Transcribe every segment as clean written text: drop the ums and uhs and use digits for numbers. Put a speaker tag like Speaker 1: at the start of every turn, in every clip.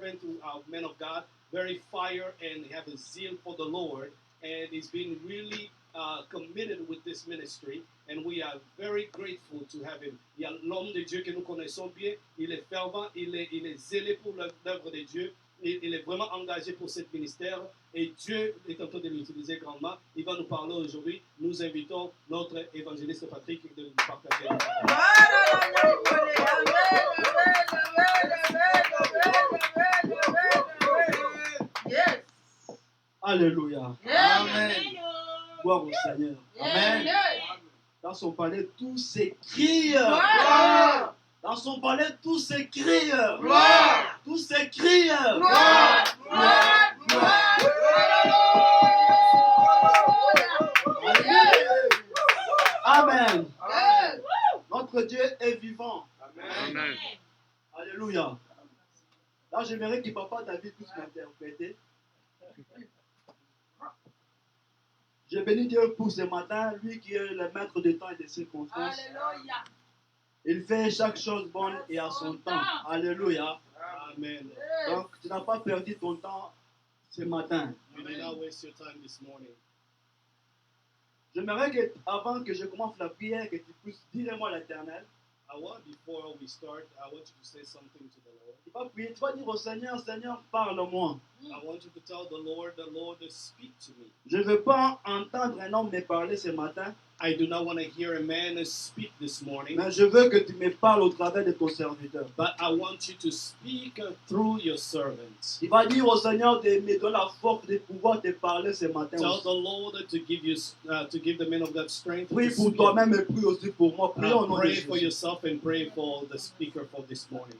Speaker 1: servant, man of God, very fire and have a zeal for the Lord, and he's been really committed with this ministry, and we are very grateful to have him. Il y a l'homme de Dieu que nous connaissons bien, il est fervent, il est zélé pour l'œuvre de Dieu, il est vraiment engagé pour ce ministère, et Dieu est en train de l'utiliser grandement. Il va nous parler aujourd'hui. Nous invitons notre évangéliste Patrick de nous partager la parole.
Speaker 2: Yes.
Speaker 3: Alléluia.
Speaker 2: Amen.
Speaker 3: Gloire au Seigneur.
Speaker 2: Amen.
Speaker 3: Dans son palais, tout s'écrie.
Speaker 2: Gloire.
Speaker 3: Dans son palais, tout s'écrie.
Speaker 2: Gloire.
Speaker 3: Tout s'écrie.
Speaker 2: Gloire. Gloire. Gloire.
Speaker 3: Amen.
Speaker 2: Amen.
Speaker 3: Notre Dieu est vivant.
Speaker 1: Amen.
Speaker 3: Alléluia. Là, j'aimerais que Papa David puisse m'interpréter. Je bénis Dieu pour ce matin, lui qui est le maître du temps et des circonstances.
Speaker 2: Alléluia.
Speaker 3: Il fait chaque chose bonne et à son temps. Alléluia.
Speaker 1: Amen.
Speaker 3: Donc, tu n'as pas perdu ton temps ce matin.
Speaker 1: You did not waste your time this morning.
Speaker 3: J'aimerais que, avant que je commence la prière, que tu puisses dire moi l'Éternel.
Speaker 1: Before we start, I want you to say something to the Lord.
Speaker 3: Tu vas prier, tu vas dire au Seigneur, Seigneur, parle-moi.
Speaker 1: I want you to tell the Lord, speak to me.
Speaker 3: Je ne veux pas entendre un homme me parler ce matin,
Speaker 1: I do not want to hear a man speak this morning,
Speaker 3: mais je veux que tu me parles au travers de ton serviteur.
Speaker 1: but I want you to speak through your servants.
Speaker 3: Tu vas dire au Seigneur de me donner la force de pouvoir te parler ce matin.
Speaker 1: Tell the Lord to give you, to give the man of God strength.
Speaker 3: Prie
Speaker 1: To
Speaker 3: pour
Speaker 1: speak.
Speaker 3: toi-même et prie aussi pour moi. Prie au nom de
Speaker 1: Pray for
Speaker 3: Jésus.
Speaker 1: yourself and pray for the speaker for this morning.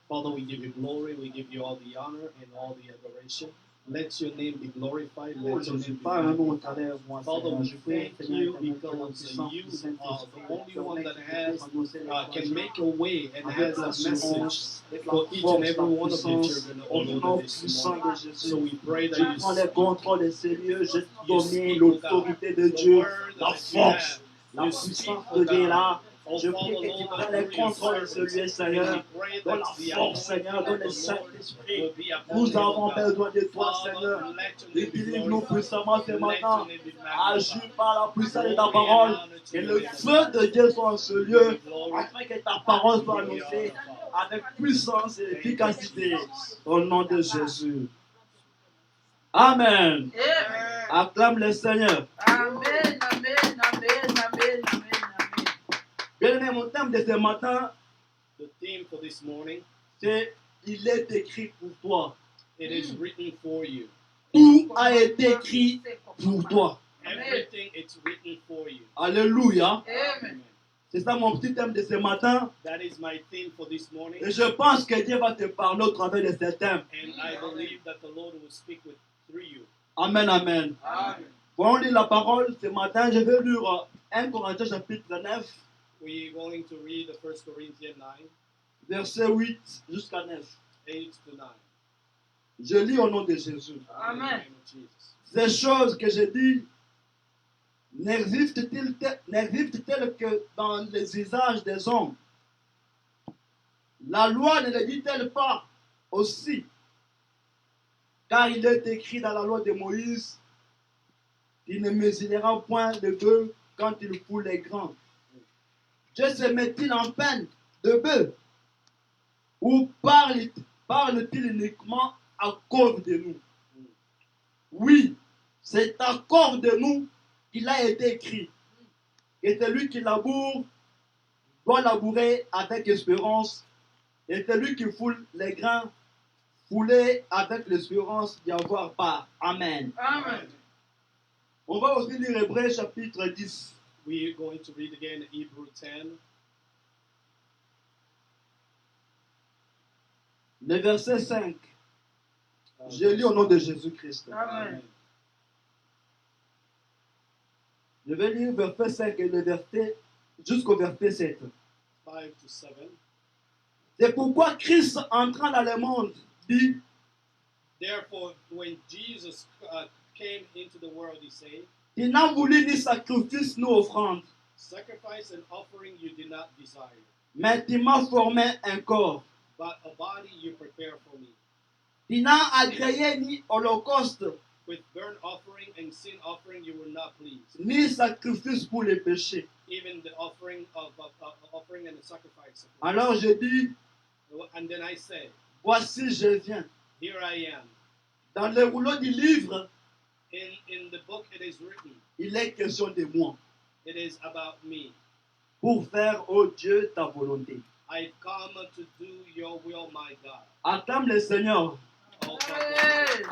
Speaker 1: Father, we give you glory, we give you all the honor and all the adoration. Let your name be glorified.
Speaker 3: Oh,
Speaker 1: Let your
Speaker 3: Jésus,
Speaker 1: name be
Speaker 3: parle-nous au
Speaker 1: magnified.
Speaker 3: travers de moi,
Speaker 1: Father,
Speaker 3: Seigneur.
Speaker 1: we
Speaker 3: Je prie,
Speaker 1: thank
Speaker 3: Seigneur,
Speaker 1: you
Speaker 3: éternel,
Speaker 1: because
Speaker 3: que la puissance
Speaker 1: you
Speaker 3: du Saint-Esprit,
Speaker 1: are the only one
Speaker 3: permet
Speaker 1: that
Speaker 3: que tu puisses annoncer les
Speaker 1: can make a way and
Speaker 3: avec
Speaker 1: has a
Speaker 3: l'assurance,
Speaker 1: message
Speaker 3: avec la
Speaker 1: for each and
Speaker 3: force,
Speaker 1: every
Speaker 3: la
Speaker 1: one of your
Speaker 3: puissance,
Speaker 1: children
Speaker 3: au
Speaker 1: all
Speaker 3: nom
Speaker 1: over this
Speaker 3: puissant
Speaker 1: morning.
Speaker 3: de
Speaker 1: So
Speaker 3: Jésus.
Speaker 1: we pray that
Speaker 3: Je
Speaker 1: you
Speaker 3: prends les
Speaker 1: speak
Speaker 3: contrôles et sérieux, je
Speaker 1: You
Speaker 3: domine
Speaker 1: speak, oh God,
Speaker 3: l'autorité de
Speaker 1: the
Speaker 3: Dieu,
Speaker 1: word
Speaker 3: la
Speaker 1: that you
Speaker 3: force,
Speaker 1: have.
Speaker 3: la
Speaker 1: You
Speaker 3: puissance
Speaker 1: speak,
Speaker 3: de
Speaker 1: oh
Speaker 3: Dieu est
Speaker 1: God.
Speaker 3: là.
Speaker 1: Oh,
Speaker 3: Je
Speaker 1: Father,
Speaker 3: prie que tu
Speaker 1: Lord,
Speaker 3: prennes
Speaker 1: through
Speaker 3: les
Speaker 1: your
Speaker 3: contrôles de
Speaker 1: servants.
Speaker 3: celui,
Speaker 1: And
Speaker 3: Seigneur.
Speaker 1: we pray
Speaker 3: Donne
Speaker 1: that
Speaker 3: la
Speaker 1: the
Speaker 3: force, Seigneur,
Speaker 1: anointing
Speaker 3: donne
Speaker 1: of
Speaker 3: le
Speaker 1: the Lord
Speaker 3: Saint-Esprit.
Speaker 1: will be upon
Speaker 3: Nous
Speaker 1: him, oh
Speaker 3: avons
Speaker 1: God.
Speaker 3: besoin de toi,
Speaker 1: Father,
Speaker 3: Seigneur.
Speaker 1: let your name be
Speaker 3: Utilise-nous
Speaker 1: glorified.
Speaker 3: puissamment ce
Speaker 1: Let
Speaker 3: matin.
Speaker 1: your name be
Speaker 3: Agis
Speaker 1: magnified.
Speaker 3: par la puissance de ta
Speaker 1: Glory and
Speaker 3: parole.
Speaker 1: honor to
Speaker 3: Que
Speaker 1: your
Speaker 3: le
Speaker 1: name,
Speaker 3: feu de Dieu soit en ce lieu.
Speaker 1: Glory.
Speaker 3: Afin que ta parole soit
Speaker 1: We give you
Speaker 3: annoncée
Speaker 1: honor,
Speaker 3: avec puissance et efficacité. Au nom de Jésus. Amen.
Speaker 2: Amen.
Speaker 3: Acclame le Seigneur.
Speaker 2: Amen. Amen. Amen. Amen. Amen. Amen.
Speaker 3: Bien-aimé, mon thème de ce matin,
Speaker 1: The theme for this morning,
Speaker 3: c'est Il est écrit pour toi.
Speaker 1: it is written for you.
Speaker 3: Tout a été écrit pour toi.
Speaker 1: Everything it's written for you.
Speaker 3: Alléluia.
Speaker 2: Amen.
Speaker 3: C'est ça mon petit thème de ce matin.
Speaker 1: That is my theme for this morning.
Speaker 3: Et je pense que Dieu va te parler au travers de ce thème.
Speaker 1: And I believe that the Lord will speak through you.
Speaker 3: Amen, amen.
Speaker 2: Amen.
Speaker 3: Pour lire la parole ce matin, je vais lire 1 Corinthiens chapitre 9,
Speaker 1: We're going to read the 1 Corinthians 9,
Speaker 3: verset 8 jusqu'à 9.
Speaker 1: 8 to 9.
Speaker 3: Je lis au nom de Jésus.
Speaker 1: In the
Speaker 2: Amen.
Speaker 1: name of Jesus.
Speaker 3: Ces choses que je dis n'existent-elles que dans les usages des hommes? La loi ne les dit-elle pas aussi? Car il est écrit dans la loi de Moïse, il ne mesurera point de bœuf quand il fout les grands. Dieu se met-il en peine de bœuf? Ou parle-t-il uniquement à cause de nous? Oui, c'est à cause de nous qu'il a été écrit. Et celui qui laboure doit labourer avec espérance. Et celui qui foule les grains, fouler avec l'espérance d'y avoir part. Amen.
Speaker 2: Amen.
Speaker 3: On va aussi lire Hébreux chapitre 10.
Speaker 1: We're going to read again Hebrew 10,
Speaker 3: Le verset 5. Je lis au nom de Jésus-Christ.
Speaker 2: Amen.
Speaker 3: Je vais lire verset 5 et le verset jusqu'au verset 7.
Speaker 1: 5 to 7.
Speaker 3: C'est pourquoi Christ entrant dans le monde dit,
Speaker 1: Therefore, when Jesus came into the world, he said,
Speaker 3: il n'a voulu ni sacrifice ni offrande,
Speaker 1: sacrifice and offering you did not desire,
Speaker 3: mais il m'a formé un corps.
Speaker 1: but a body you prepare for me.
Speaker 3: Il n'a agréé ni holocauste,
Speaker 1: With burnt offering and sin offering, you were not pleased.
Speaker 3: ni sacrifice pour les péchés.
Speaker 1: Even the offering of offering and the sacrifice.
Speaker 3: Alors je dis,
Speaker 1: And then I say,
Speaker 3: voici je viens.
Speaker 1: here I am.
Speaker 3: Dans le rouleau du livre,
Speaker 1: In the book it is written,
Speaker 3: il est question de moi.
Speaker 1: it is about me.
Speaker 3: Pour faire, ô Dieu, ta volonté.
Speaker 1: I've come to do your will, my God.
Speaker 3: Acclame le Seigneur.
Speaker 1: Oh,
Speaker 2: Hey.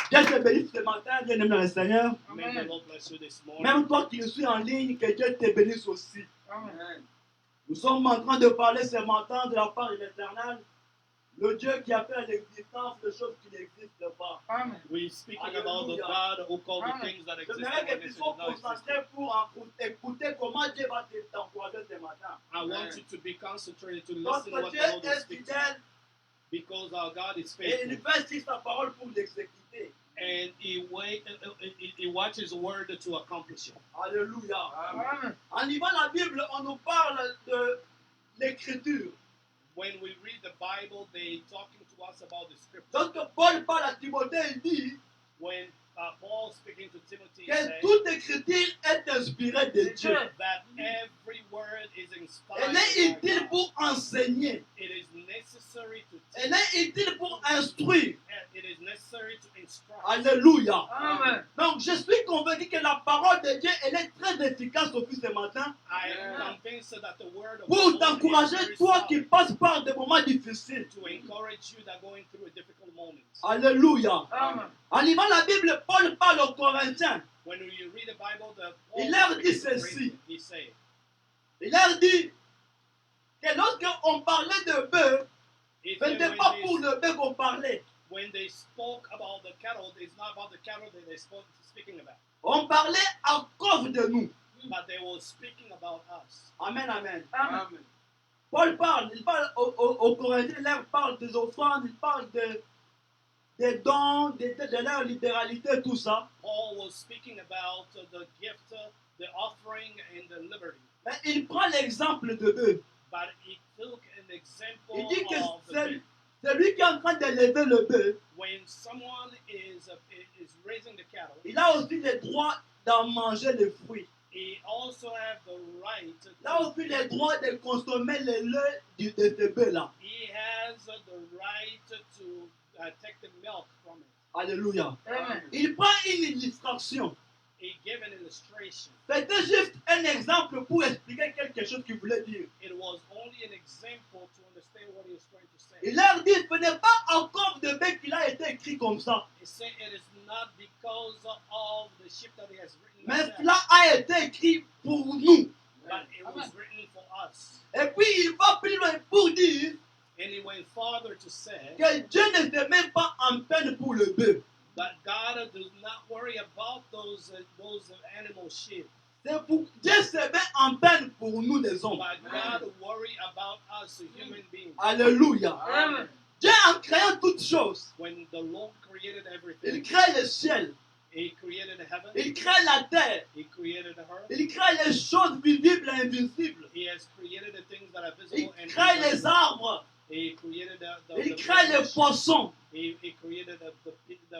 Speaker 3: Dieu te bénisse ce matin, bien-aimé dans le Seigneur.
Speaker 1: may the
Speaker 2: Amen.
Speaker 1: Lord bless you this morning.
Speaker 3: Même toi qui suis en ligne, que Dieu te bénisse aussi.
Speaker 2: Amen.
Speaker 3: Nous sommes en train de parler ce matin de la part de l'Éternel, le Dieu qui a fait à l'existence des choses qui n'existent pas.
Speaker 2: Amen.
Speaker 1: We're speaking
Speaker 3: Hallelujah.
Speaker 1: about the God who called the
Speaker 2: Amen.
Speaker 1: things that exist
Speaker 3: J'aimerais que
Speaker 1: when
Speaker 3: tu
Speaker 1: they
Speaker 3: sois
Speaker 1: did not exist.
Speaker 3: concentré pour écouter comment Dieu va t'encourager ce matin.
Speaker 1: I want
Speaker 2: Amen.
Speaker 1: you to be concentrated to listen
Speaker 3: Notre
Speaker 1: what
Speaker 3: Dieu
Speaker 1: the Lord is
Speaker 3: est
Speaker 1: speaking,
Speaker 3: fidèle
Speaker 1: because our God is
Speaker 3: et il
Speaker 1: faithful
Speaker 3: fait sur sa parole pour l'exécuter.
Speaker 1: and he watches His word to accomplish it.
Speaker 3: Alléluia.
Speaker 2: Amen.
Speaker 3: En lisant la Bible, on nous parle de l'écriture.
Speaker 1: When we read the Bible, they talking to us about the scripture.
Speaker 3: Lorsque Paul parle à Timothée, il dit
Speaker 1: When Paul speaking to Timothy
Speaker 3: que
Speaker 1: said
Speaker 3: toute écriture est inspirée de Dieu.
Speaker 1: that every word is inspired
Speaker 3: Elle est
Speaker 1: by
Speaker 3: utile
Speaker 1: God.
Speaker 3: pour enseigner.
Speaker 1: It is necessary to
Speaker 3: Elle
Speaker 1: teach.
Speaker 3: est utile pour instruire.
Speaker 1: It is necessary to instruct.
Speaker 3: Alléluia.
Speaker 2: Amen.
Speaker 3: Donc, je suis convaincu que la parole de Dieu, elle est très efficace depuis ce matin
Speaker 1: I am convinced that the word of the
Speaker 3: pour
Speaker 1: Lord is
Speaker 3: t'encourager,
Speaker 1: very
Speaker 3: toi qui
Speaker 1: solid
Speaker 3: passes par des moments difficiles.
Speaker 1: to encourage you that going through a difficult moment.
Speaker 3: Alléluia.
Speaker 2: Amen.
Speaker 3: En lisant la Bible, Paul parle aux Corinthiens.
Speaker 1: When you read the Bible,
Speaker 3: Il leur dit
Speaker 1: speaking to
Speaker 3: ceci.
Speaker 1: Corinthians, he say,
Speaker 3: Il leur dit que lorsqu'on parlait de bœuf,
Speaker 1: if
Speaker 3: ce n'était pas pour le bœuf qu'on parlait.
Speaker 1: when they spoke about the cattle, it's not about the cattle that they spoke speaking about,
Speaker 3: On parlait à cause de nous.
Speaker 1: but they were speaking about us.
Speaker 3: Amen, amen.
Speaker 2: Amen.
Speaker 3: Paul parle, il parle aux Corinthiens, il leur parle des offrandes, il parle des dons, de leur libéralité, tout ça.
Speaker 1: Paul was speaking about the gift, the offering, and the liberty.
Speaker 3: Mais il prend l'exemple de bœuf.
Speaker 1: But he took an example
Speaker 3: Il dit que
Speaker 1: of the
Speaker 3: celui qui est en train d'élever le bœuf,
Speaker 1: when someone is raising the cattle,
Speaker 3: il a aussi le droit d'en manger les fruits.
Speaker 1: he also have the right
Speaker 3: Il a aussi le droit de consommer le lait de ce bœuf-là.
Speaker 1: he has the right to take the milk from it.
Speaker 3: Alléluia.
Speaker 2: Amen.
Speaker 3: Il prend une illustration.
Speaker 1: He gave an illustration.
Speaker 3: C'était juste un exemple pour expliquer quelque chose qu'il voulait dire.
Speaker 1: It was only an example to understand what he was trying to say.
Speaker 3: Il leur dit, ce n'est pas encore de bœuf qu'il a été écrit comme ça.
Speaker 1: He said it is not because of the ship that he has written,
Speaker 3: Mais
Speaker 1: like that,
Speaker 3: cela a été écrit pour nous.
Speaker 1: but it was written for us.
Speaker 3: Et puis il va plus loin pour dire
Speaker 1: And he went farther to say
Speaker 3: que Dieu ne se met pas en peine pour le bœuf.
Speaker 1: that God does not worry about those animal sheep,
Speaker 3: C'est pour Dieu se met en peine pour nous les hommes.
Speaker 1: but God worry about us human beings.
Speaker 3: Alléluia.
Speaker 2: Amen.
Speaker 3: Dieu en créant toutes choses,
Speaker 1: When the Lord created
Speaker 3: il
Speaker 1: everything,
Speaker 3: crée le ciel,
Speaker 1: He created the heaven,
Speaker 3: il crée la terre,
Speaker 1: He created the earth,
Speaker 3: il crée les choses visibles et invisibles,
Speaker 1: He has created the things that are
Speaker 3: il
Speaker 1: visible and
Speaker 3: crée les
Speaker 1: invisible.
Speaker 3: arbres,
Speaker 1: He created
Speaker 3: il crée les
Speaker 1: fish.
Speaker 3: poissons,
Speaker 1: He created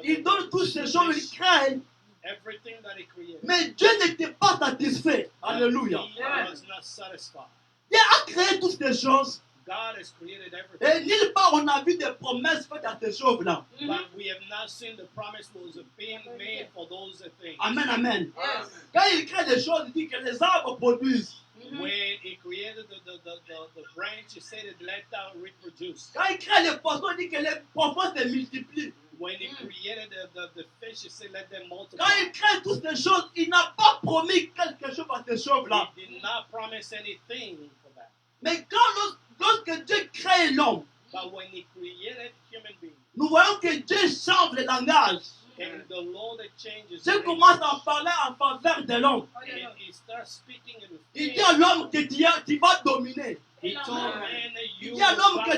Speaker 3: il donne toutes ces choses, il crée.
Speaker 1: everything that He created.
Speaker 3: Mais Dieu n'était pas satisfait. Alléluia.
Speaker 1: He was not satisfied.
Speaker 3: Dieu a créé toutes ces choses.
Speaker 1: God has created
Speaker 3: Et
Speaker 1: everything,
Speaker 3: nulle part on a vu des promesses faites à ces choses-là.
Speaker 1: but we have not seen the promise was being made for those things.
Speaker 3: Amen, amen.
Speaker 2: Yes.
Speaker 3: Quand il crée des choses, il dit que les arbres produisent.
Speaker 1: When He created the branch, He said it let that reproduce.
Speaker 3: Quand il crée les poissons, il dit que les poissons se multiplient.
Speaker 1: When He created the fish, He said let them multiply.
Speaker 3: Quand il crée toutes ces choses, il n'a pas promis quelque chose à ces choses-là.
Speaker 1: He did not promise anything for that.
Speaker 3: Mais lorsque Dieu crée l'homme,
Speaker 1: But when He created human beings,
Speaker 3: nous voyons que Dieu change le langage.
Speaker 1: and the Lord changes,
Speaker 3: Dieu commence à parler en faveur de l'homme.
Speaker 1: and He starts speaking in
Speaker 3: Il dit
Speaker 1: faith.
Speaker 3: à l'homme que tu vas dominer.
Speaker 1: He told man
Speaker 3: Il
Speaker 1: you
Speaker 3: dit à l'homme que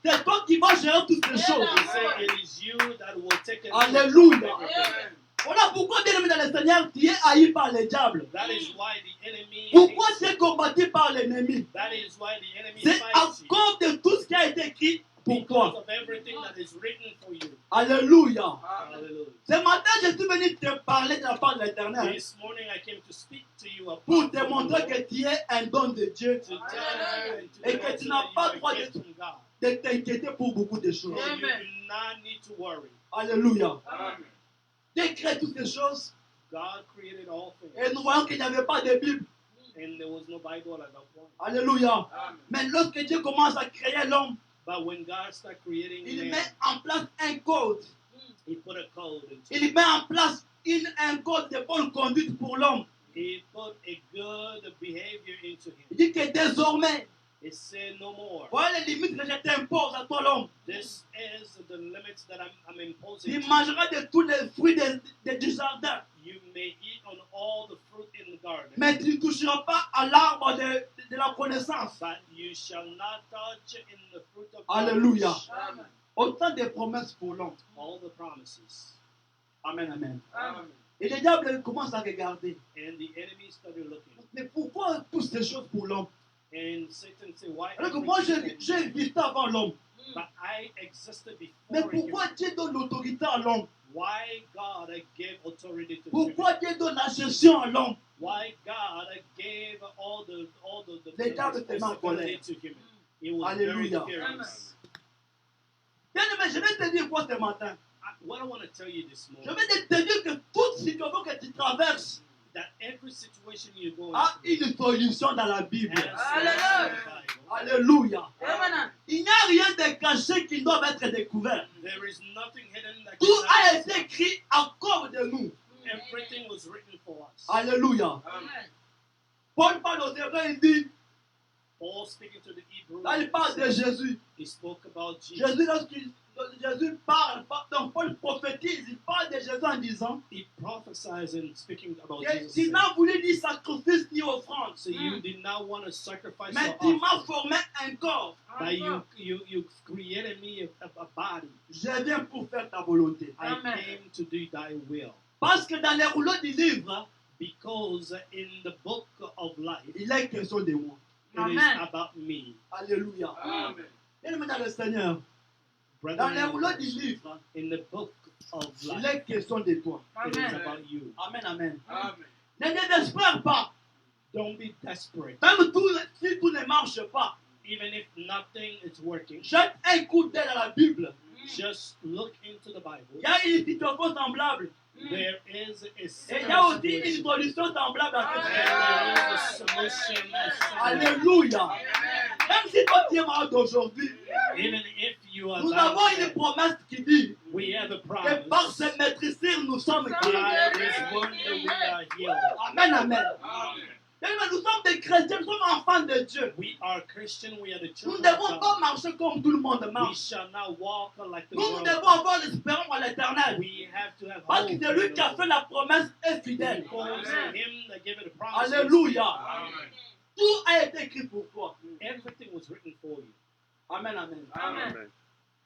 Speaker 3: c'est toi qui vas gérer toutes ces choses.
Speaker 1: He said it is you that will take it.
Speaker 3: Alléluia.
Speaker 2: Amen.
Speaker 3: Voilà pourquoi, bien aimé dans le Seigneur, tu es haï par le diable.
Speaker 1: That is why the enemy.
Speaker 3: Pourquoi
Speaker 1: hates
Speaker 3: tu
Speaker 1: you.
Speaker 3: es combattu par l'ennemi?
Speaker 1: That is why the enemy
Speaker 3: C'est à
Speaker 1: fights you.
Speaker 3: cause de tout ce qui a été écrit pour
Speaker 1: because
Speaker 3: toi.
Speaker 1: of everything that is written for you.
Speaker 3: Alléluia.
Speaker 2: Amen.
Speaker 1: Hallelujah.
Speaker 3: Ce matin, je suis venu te parler de la part de l'Éternel
Speaker 1: This morning I came to speak to you
Speaker 3: pour
Speaker 1: about
Speaker 3: te montrer que tu es un don de Dieu,
Speaker 1: to tell you and to
Speaker 3: Et que
Speaker 1: let
Speaker 3: tu
Speaker 1: you
Speaker 3: n'as
Speaker 1: that
Speaker 3: pas
Speaker 1: you are
Speaker 3: droit
Speaker 1: a gift
Speaker 3: de-
Speaker 1: from God.
Speaker 3: de t'inquiéter pour beaucoup de choses.
Speaker 1: So you
Speaker 2: Amen.
Speaker 1: do not need to worry.
Speaker 3: Alléluia.
Speaker 2: Amen.
Speaker 3: Dieu crée toutes ces choses
Speaker 1: God created all things,
Speaker 3: et nous voyons qu'il n'y avait pas de Bible.
Speaker 1: and there was no Bible at that point.
Speaker 3: Alléluia.
Speaker 2: Amen.
Speaker 3: Mais lorsque Dieu commence à créer l'homme,
Speaker 1: But when God started creating
Speaker 3: il
Speaker 1: man,
Speaker 3: met en place un code.
Speaker 1: He put a code into
Speaker 3: Il met en place un code de bonne conduite pour l'homme.
Speaker 1: He put a good behavior into
Speaker 3: Il
Speaker 1: him.
Speaker 3: dit que désormais,
Speaker 1: He said no more.
Speaker 3: voilà les limites que je t'impose à toi l'homme.
Speaker 1: This is the limits that I'm imposing.
Speaker 3: Tu
Speaker 1: to you.
Speaker 3: mangeras de tous les fruits du jardin.
Speaker 1: You may eat on all the fruit in the garden,
Speaker 3: Mais tu ne toucheras pas à l'arbre de la connaissance.
Speaker 1: but you shall not touch in the fruit of
Speaker 3: Alléluia.
Speaker 1: knowledge.
Speaker 2: Amen.
Speaker 3: Autant de promesses pour l'homme.
Speaker 1: All the promises.
Speaker 3: Amen, amen.
Speaker 2: Amen.
Speaker 3: Et le diable commence à regarder.
Speaker 1: And the enemy started looking.
Speaker 3: Mais pourquoi toutes ces choses pour l'homme?
Speaker 1: And Satan said, why?
Speaker 3: Alors que moi,
Speaker 1: everything
Speaker 3: j'ai
Speaker 1: for me?
Speaker 3: existé avant l'homme.
Speaker 1: But I existed
Speaker 3: Mais
Speaker 1: before
Speaker 3: pourquoi
Speaker 1: him.
Speaker 3: Dieu donne l'autorité à l'homme?
Speaker 1: Why God gave authority to
Speaker 3: Pourquoi
Speaker 1: him?
Speaker 3: Dieu donne la gestion à l'homme?
Speaker 1: Why God gave all the
Speaker 3: Les diables étaient en colère.
Speaker 1: responsibility to him? He was
Speaker 3: Alléluia.
Speaker 1: very furious.
Speaker 3: Bien-aimé, je vais te dire quoi ce matin?
Speaker 1: What I want to tell you this
Speaker 3: Je
Speaker 1: morning,
Speaker 3: vais te dire que toute situation que tu traverses
Speaker 1: that every situation you go
Speaker 3: a
Speaker 1: into
Speaker 3: une solution dans la Bible.
Speaker 1: has
Speaker 2: Hallelujah.
Speaker 1: in the Bible.
Speaker 3: Alléluia.
Speaker 2: Amen.
Speaker 3: Il n'y a rien de caché qui doit être découvert.
Speaker 1: There is nothing hidden that
Speaker 3: Tout a
Speaker 1: cannot be
Speaker 3: été
Speaker 1: seen.
Speaker 3: écrit à cause de nous.
Speaker 1: Everything was written for us.
Speaker 3: Alléluia.
Speaker 2: Amen.
Speaker 3: Paul parle aux Hébreux, il dit,
Speaker 1: Paul speaking to the Hebrews,
Speaker 3: là il parle de Jésus.
Speaker 1: he spoke about Jesus.
Speaker 3: Jésus, Jésus parle, donc Paul prophétise, il parle de Jésus en disant
Speaker 1: He prophesies and speaking about
Speaker 3: que
Speaker 1: Jesus.
Speaker 3: tu n'as voulu ni sacrifice ni offrande,
Speaker 1: So you did not want to sacrifice
Speaker 3: mais
Speaker 1: your
Speaker 3: tu m'as
Speaker 1: offering,
Speaker 3: formé un corps.
Speaker 1: but you created me a body.
Speaker 3: Je viens pour faire ta volonté.
Speaker 1: I
Speaker 2: Amen.
Speaker 1: came to do thy will.
Speaker 3: Parce que dans les rouleaux du livre,
Speaker 1: Because in the book of life,
Speaker 3: il est question de moi.
Speaker 1: it
Speaker 2: Amen.
Speaker 1: is about me.
Speaker 3: Alléluia.
Speaker 2: Amen.
Speaker 3: Bien-aimé dans le Seigneur, dans
Speaker 1: Brethren,
Speaker 3: les rouleaux du livre,
Speaker 1: in the book of
Speaker 3: il
Speaker 1: life,
Speaker 3: est question de toi.
Speaker 1: it is
Speaker 2: Amen.
Speaker 1: about you.
Speaker 3: Amen, amen.
Speaker 2: Amen.
Speaker 3: Ne désespère pas.
Speaker 1: Don't be desperate.
Speaker 3: Même si tout ne marche pas,
Speaker 1: Even if nothing is working,
Speaker 3: jette un coup d'œil à la Bible.
Speaker 1: just look into the
Speaker 3: Il
Speaker 1: Bible.
Speaker 3: y a une situation semblable.
Speaker 1: There is a
Speaker 3: Et il y
Speaker 1: similar
Speaker 3: a aussi une
Speaker 1: situation.
Speaker 3: solution semblable à
Speaker 1: And
Speaker 3: cette
Speaker 1: there is a solution.
Speaker 3: Alléluia. Même si toi tu es malade aujourd'hui,
Speaker 1: Even if you are
Speaker 3: nous avons une
Speaker 1: down,
Speaker 3: promesse qui dit
Speaker 1: we have a
Speaker 3: que par
Speaker 1: promise.
Speaker 3: ce maîtrisir nous sommes
Speaker 1: By
Speaker 3: guéris.
Speaker 1: this wonder we are healed.
Speaker 3: Amen, amen.
Speaker 2: Amen.
Speaker 3: Bien-aimés, nous sommes des chrétiens, nous sommes enfants de Dieu.
Speaker 1: We are Christian. We are the
Speaker 3: Nous ne
Speaker 1: children
Speaker 3: devons
Speaker 1: of
Speaker 3: pas
Speaker 1: God.
Speaker 3: marcher comme tout le monde
Speaker 1: We
Speaker 3: marche.
Speaker 1: shall not walk like the
Speaker 3: Nous
Speaker 1: world.
Speaker 3: devons avoir l'espérance à l'éternel.
Speaker 1: We have to have
Speaker 3: Parce
Speaker 1: hope.
Speaker 3: que
Speaker 1: in
Speaker 3: celui qui a
Speaker 1: the
Speaker 3: fait la promesse est fidèle.
Speaker 1: Lord. Because
Speaker 2: Amen.
Speaker 1: him that gave it a promise.
Speaker 3: Alléluia.
Speaker 2: Amen.
Speaker 3: Tout a été écrit pour toi.
Speaker 1: Everything was written for you.
Speaker 3: Amen, amen.
Speaker 2: Amen.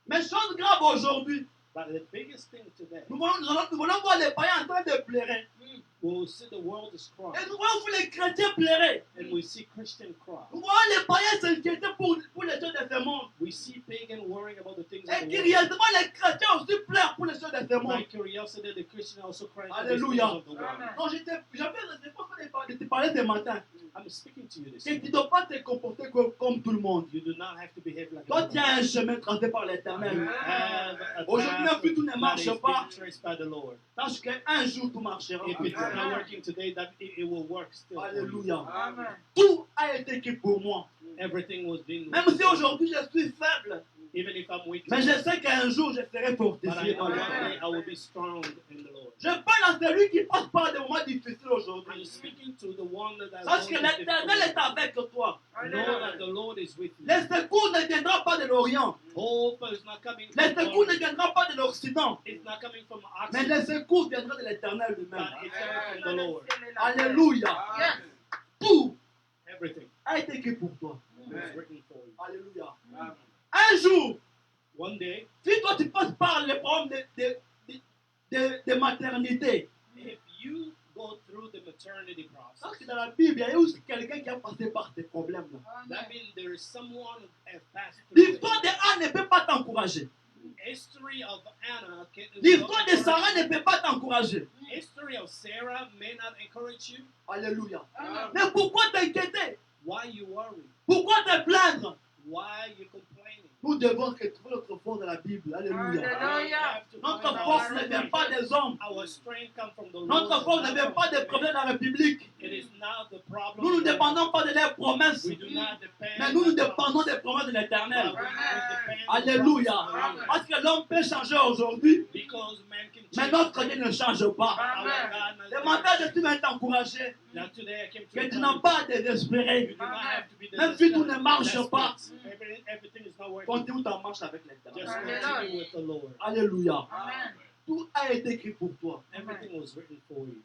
Speaker 3: Mais chose grave aujourd'hui,
Speaker 1: But the biggest thing today,
Speaker 3: nous voulons voir les païens en train de pleurer.
Speaker 1: we will see the world is
Speaker 3: Et
Speaker 1: crying,
Speaker 3: nous voyons les chrétiens pleurer.
Speaker 1: and we see Christian cry.
Speaker 3: Nous voyons les païens s'inquiéter pour les choses de ce monde.
Speaker 1: We see pagan worrying about the things
Speaker 3: Et
Speaker 1: of the world.
Speaker 3: curieusement, les chrétiens aussi pleurent pour les choses de ce monde.
Speaker 1: By curiosity, the Christian also crying for the
Speaker 3: Alléluia.
Speaker 1: things of the world.
Speaker 2: Amen.
Speaker 3: Donc, j'avais de te parler ce matin.
Speaker 1: I'm speaking to you this
Speaker 3: Que tu ne
Speaker 1: morning.
Speaker 3: dois pas te comporter comme tout le monde.
Speaker 1: You do not have to behave like
Speaker 3: Toi, tu as
Speaker 1: everyone.
Speaker 3: un chemin tracé par
Speaker 1: You
Speaker 3: l'éternel.
Speaker 1: have a
Speaker 3: Aujourd'hui, même si tout ne
Speaker 1: path that
Speaker 3: marche
Speaker 1: is being
Speaker 3: pas,
Speaker 1: traced by the Lord.
Speaker 3: sache qu'un jour tout marchera.
Speaker 1: If it's not working today, that it will work still. for you.
Speaker 3: Alléluia.
Speaker 2: Amen.
Speaker 3: Tout a été écrit pour moi.
Speaker 1: Everything was being
Speaker 3: Même si aujourd'hui je suis faible,
Speaker 1: even if I'm weak,
Speaker 3: mais je sais qu'un jour je serai
Speaker 1: but
Speaker 3: fortifié dans
Speaker 1: one
Speaker 3: le
Speaker 1: day
Speaker 3: Seigneur.
Speaker 1: I will be strong in the Lord.
Speaker 3: Je parle à celui qui passe par des moments difficiles
Speaker 1: I'm
Speaker 3: aujourd'hui.
Speaker 1: speaking to the one that
Speaker 3: Sache que l'éternel est avec toi.
Speaker 1: know that the Lord is with you.
Speaker 3: Les secours ne viendront pas de l'Orient.
Speaker 1: Hope is not coming
Speaker 3: Les
Speaker 1: from
Speaker 3: secours ne
Speaker 1: God.
Speaker 3: viendront pas de l'Occident.
Speaker 1: It's not coming from
Speaker 3: Mais
Speaker 1: Occident,
Speaker 3: les secours viendront de l'éternel
Speaker 1: but
Speaker 3: lui-même.
Speaker 1: it's coming from the Lord.
Speaker 3: Alléluia.
Speaker 2: Yes.
Speaker 3: Tout
Speaker 1: Everything
Speaker 3: a été écrit pour toi.
Speaker 1: was written for you.
Speaker 3: Alléluia.
Speaker 2: Amen.
Speaker 3: Un jour,
Speaker 1: One day,
Speaker 3: si toi tu passes par les problèmes de maternité,
Speaker 1: if you go go through the maternity process.
Speaker 3: Parce que dans la Bible, il y a aussi quelqu'un qui a passé par ces problèmes-là.
Speaker 1: That means there is someone who has passed through
Speaker 3: L'histoire
Speaker 1: it.
Speaker 3: de Anne ne peut pas t'encourager.
Speaker 1: History of Anna
Speaker 3: L'histoire de Sarah ne peut pas t'encourager.
Speaker 1: History of Sarah may not encourage you.
Speaker 3: Alléluia.
Speaker 2: Amen.
Speaker 3: Mais pourquoi t'inquiéter?
Speaker 1: Why you worry?
Speaker 3: Pourquoi te plaindre?
Speaker 1: Why you complaining?
Speaker 3: Nous devons retrouver notre force dans la Bible. Alléluia.
Speaker 2: Alléluia.
Speaker 1: We have to
Speaker 3: Notre
Speaker 1: find
Speaker 3: force
Speaker 1: our
Speaker 3: ne vient
Speaker 1: strength.
Speaker 3: pas des hommes.
Speaker 1: Our strength comes from the Lord.
Speaker 3: Notre force ne
Speaker 1: not
Speaker 3: vient
Speaker 1: from
Speaker 3: pas des
Speaker 1: man.
Speaker 3: problèmes de la République.
Speaker 1: It is not the problem.
Speaker 3: Nous ne
Speaker 1: of man.
Speaker 3: dépendons pas de leurs promesses.
Speaker 1: We do not depend
Speaker 3: Mais nous
Speaker 1: on
Speaker 3: dépendons
Speaker 1: promises.
Speaker 3: des promesses de
Speaker 1: But
Speaker 3: l'Éternel.
Speaker 1: we depend on the
Speaker 3: Alléluia.
Speaker 1: promises of God.
Speaker 3: Parce que l'homme peut changer aujourd'hui,
Speaker 1: Because man can
Speaker 3: mais
Speaker 1: change.
Speaker 3: notre Dieu ne change pas.
Speaker 1: Our God
Speaker 3: Le
Speaker 1: not
Speaker 3: mandat de Dieu va t'encourager.
Speaker 1: Now today I came to
Speaker 3: Que tu
Speaker 1: encourage
Speaker 3: n'as
Speaker 1: you.
Speaker 3: pas à
Speaker 1: You
Speaker 3: désespérer.
Speaker 1: do not have to be
Speaker 3: Même si tout ne
Speaker 1: desperate.
Speaker 3: marche pas,
Speaker 1: Everything is not working.
Speaker 3: continue ta marche avec
Speaker 1: Just
Speaker 3: l'Éternel.
Speaker 1: continue with the Lord.
Speaker 3: Alléluia.
Speaker 2: Amen.
Speaker 3: Tout a été écrit pour toi.
Speaker 1: Everything was written for you.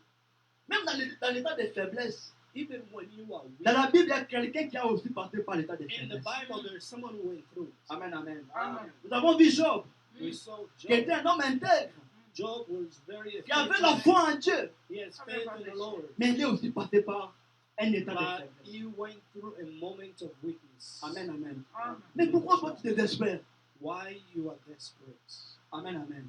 Speaker 3: Même dans l'état de faiblesse.
Speaker 1: Even when you are weak.
Speaker 3: Dans la Bible, il y a quelqu'un qui a aussi passé par l'état de
Speaker 1: In the
Speaker 3: faiblesse.
Speaker 1: Bible, there is someone who went through it.
Speaker 3: Amen, amen.
Speaker 2: Amen.
Speaker 3: Nous avons vu Job,
Speaker 1: We saw
Speaker 3: qui était
Speaker 1: Job.
Speaker 3: un homme intègre,
Speaker 1: Job was very
Speaker 3: qui avait
Speaker 1: faithful
Speaker 3: la
Speaker 1: man.
Speaker 3: foi en Dieu,
Speaker 1: He has faith in the Lord.
Speaker 3: mais il est aussi passé par un état de
Speaker 1: But
Speaker 3: faiblesse.
Speaker 1: he went through a moment of weakness.
Speaker 3: Amen, amen.
Speaker 2: Amen.
Speaker 3: Mais pourquoi toi tu te désespères?
Speaker 1: Why you are desperate.
Speaker 3: Amen, amen.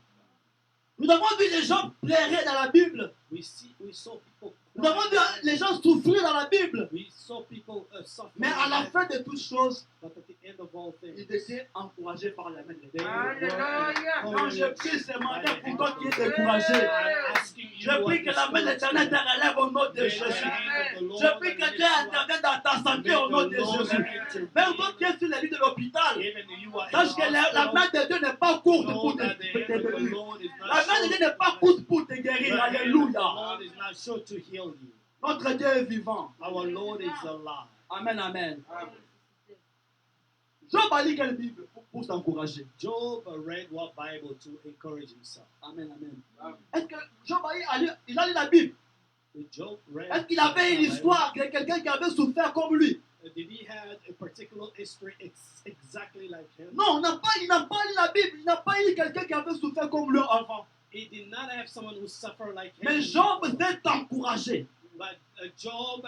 Speaker 3: Nous avons vu les gens pleurer dans la Bible.
Speaker 1: We saw people
Speaker 3: Nous avons vu
Speaker 1: crying.
Speaker 3: les gens souffrir dans la Bible.
Speaker 1: We saw people suffering.
Speaker 3: Mais à la fin de toutes choses,
Speaker 1: But at the end of all things,
Speaker 3: ils étaient encouragés par la main de
Speaker 1: they
Speaker 3: Dieu.
Speaker 2: Alléluia.
Speaker 3: Quand je prie ce matin pour toi qui es découragé,
Speaker 1: I'm asking you,
Speaker 3: je prie que la main de l'Éternel te relève au nom de Jésus. Je prie que Dieu intervienne dans ta santé au nom de Jésus. Même toi qui es sur les lits de l'hôpital, sache que la main de Dieu n'est pas courte pour te bénir. La main de Dieu n'est pas courte pour te guérir. Alléluia. Notre Dieu est vivant.
Speaker 1: Our Lord is alive.
Speaker 3: Amen, amen. Job a lu quelle Bible pour s'encourager?
Speaker 1: Job read what Bible to encourage himself.
Speaker 3: Amen, amen. Est-ce que Job a lu la Bible?
Speaker 1: Job read.
Speaker 3: Est-ce qu'il avait une histoire de quelqu'un qui avait souffert comme lui?
Speaker 1: Did he have a particular history exactly like him?
Speaker 3: Non, il n'a pas lu la Bible. Il n'a pas eu quelqu'un qui avait souffert comme lui avant.
Speaker 1: He did not have someone who suffered like him.
Speaker 3: Mais Job s'est encouragé.
Speaker 1: But Job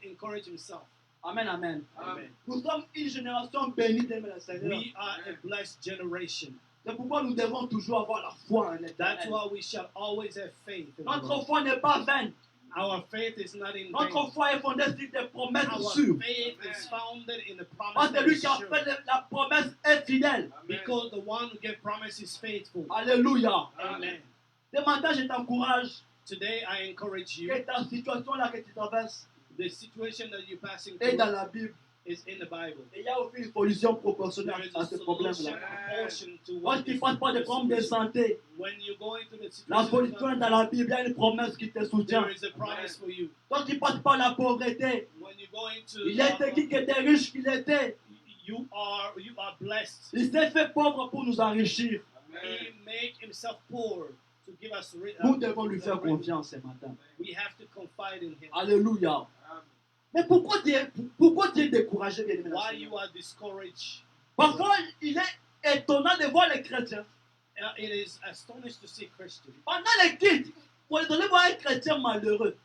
Speaker 1: encouraged himself.
Speaker 3: Amen, amen.
Speaker 1: Amen.
Speaker 3: Nous sommes une génération bénie de le Seigneur.
Speaker 1: We are a blessed generation.
Speaker 3: C'est pourquoi nous devons toujours avoir la foi en
Speaker 1: That's
Speaker 3: l'Éternel.
Speaker 1: why we shall always have faith in the
Speaker 3: Notre
Speaker 1: Lord.
Speaker 3: foi n'est pas vaine.
Speaker 1: Our faith is not in vain.
Speaker 3: Notre foi est fondée sur des promesses
Speaker 1: Our
Speaker 3: sûres.
Speaker 1: faith is founded in the
Speaker 3: Parce
Speaker 1: promise
Speaker 3: que
Speaker 1: that
Speaker 3: lui
Speaker 1: is
Speaker 3: qui a
Speaker 1: sure.
Speaker 3: fait la promesse est fidèle.
Speaker 1: Because the one who gave promise is faithful.
Speaker 3: Alléluia.
Speaker 1: Amen.
Speaker 3: Ce matin, je t'encourage
Speaker 1: Today I encourage you.
Speaker 3: que ta situation là que tu traverses
Speaker 1: The situation that you're passing
Speaker 3: est
Speaker 1: through
Speaker 3: dans la Bible.
Speaker 1: is in the Bible.
Speaker 3: Et il y a aussi une solution
Speaker 1: There
Speaker 3: proportionnelle
Speaker 1: is
Speaker 3: à
Speaker 1: a
Speaker 3: ce
Speaker 1: solution
Speaker 3: problème-là.
Speaker 1: proportion to
Speaker 3: Quand
Speaker 1: what
Speaker 3: tu
Speaker 1: is
Speaker 3: passes par des problèmes de santé,
Speaker 1: when you go into the
Speaker 3: la
Speaker 1: situation.
Speaker 3: solution est dans la Bible. Il y a une promesse qui te soutient.
Speaker 1: There is a promise for you.
Speaker 3: Quand tu passes par la pauvreté,
Speaker 1: When you go into
Speaker 3: il était qui était riche qu'il était.
Speaker 1: you are blessed.
Speaker 3: Il s'est fait pauvre pour nous enrichir.
Speaker 1: He made himself poor to give us
Speaker 3: Nous devons lui faire confiance ce matin.
Speaker 1: We have to confide in him.
Speaker 3: Alléluia. Mais pourquoi tu es découragé, bien-aimé?
Speaker 1: Why you are discouraged?
Speaker 3: Parfois, il est étonnant de voir les chrétiens.
Speaker 1: It is astonishing to see Christians.
Speaker 3: Pendant les cultes, vous allez voir un chrétien malheureux.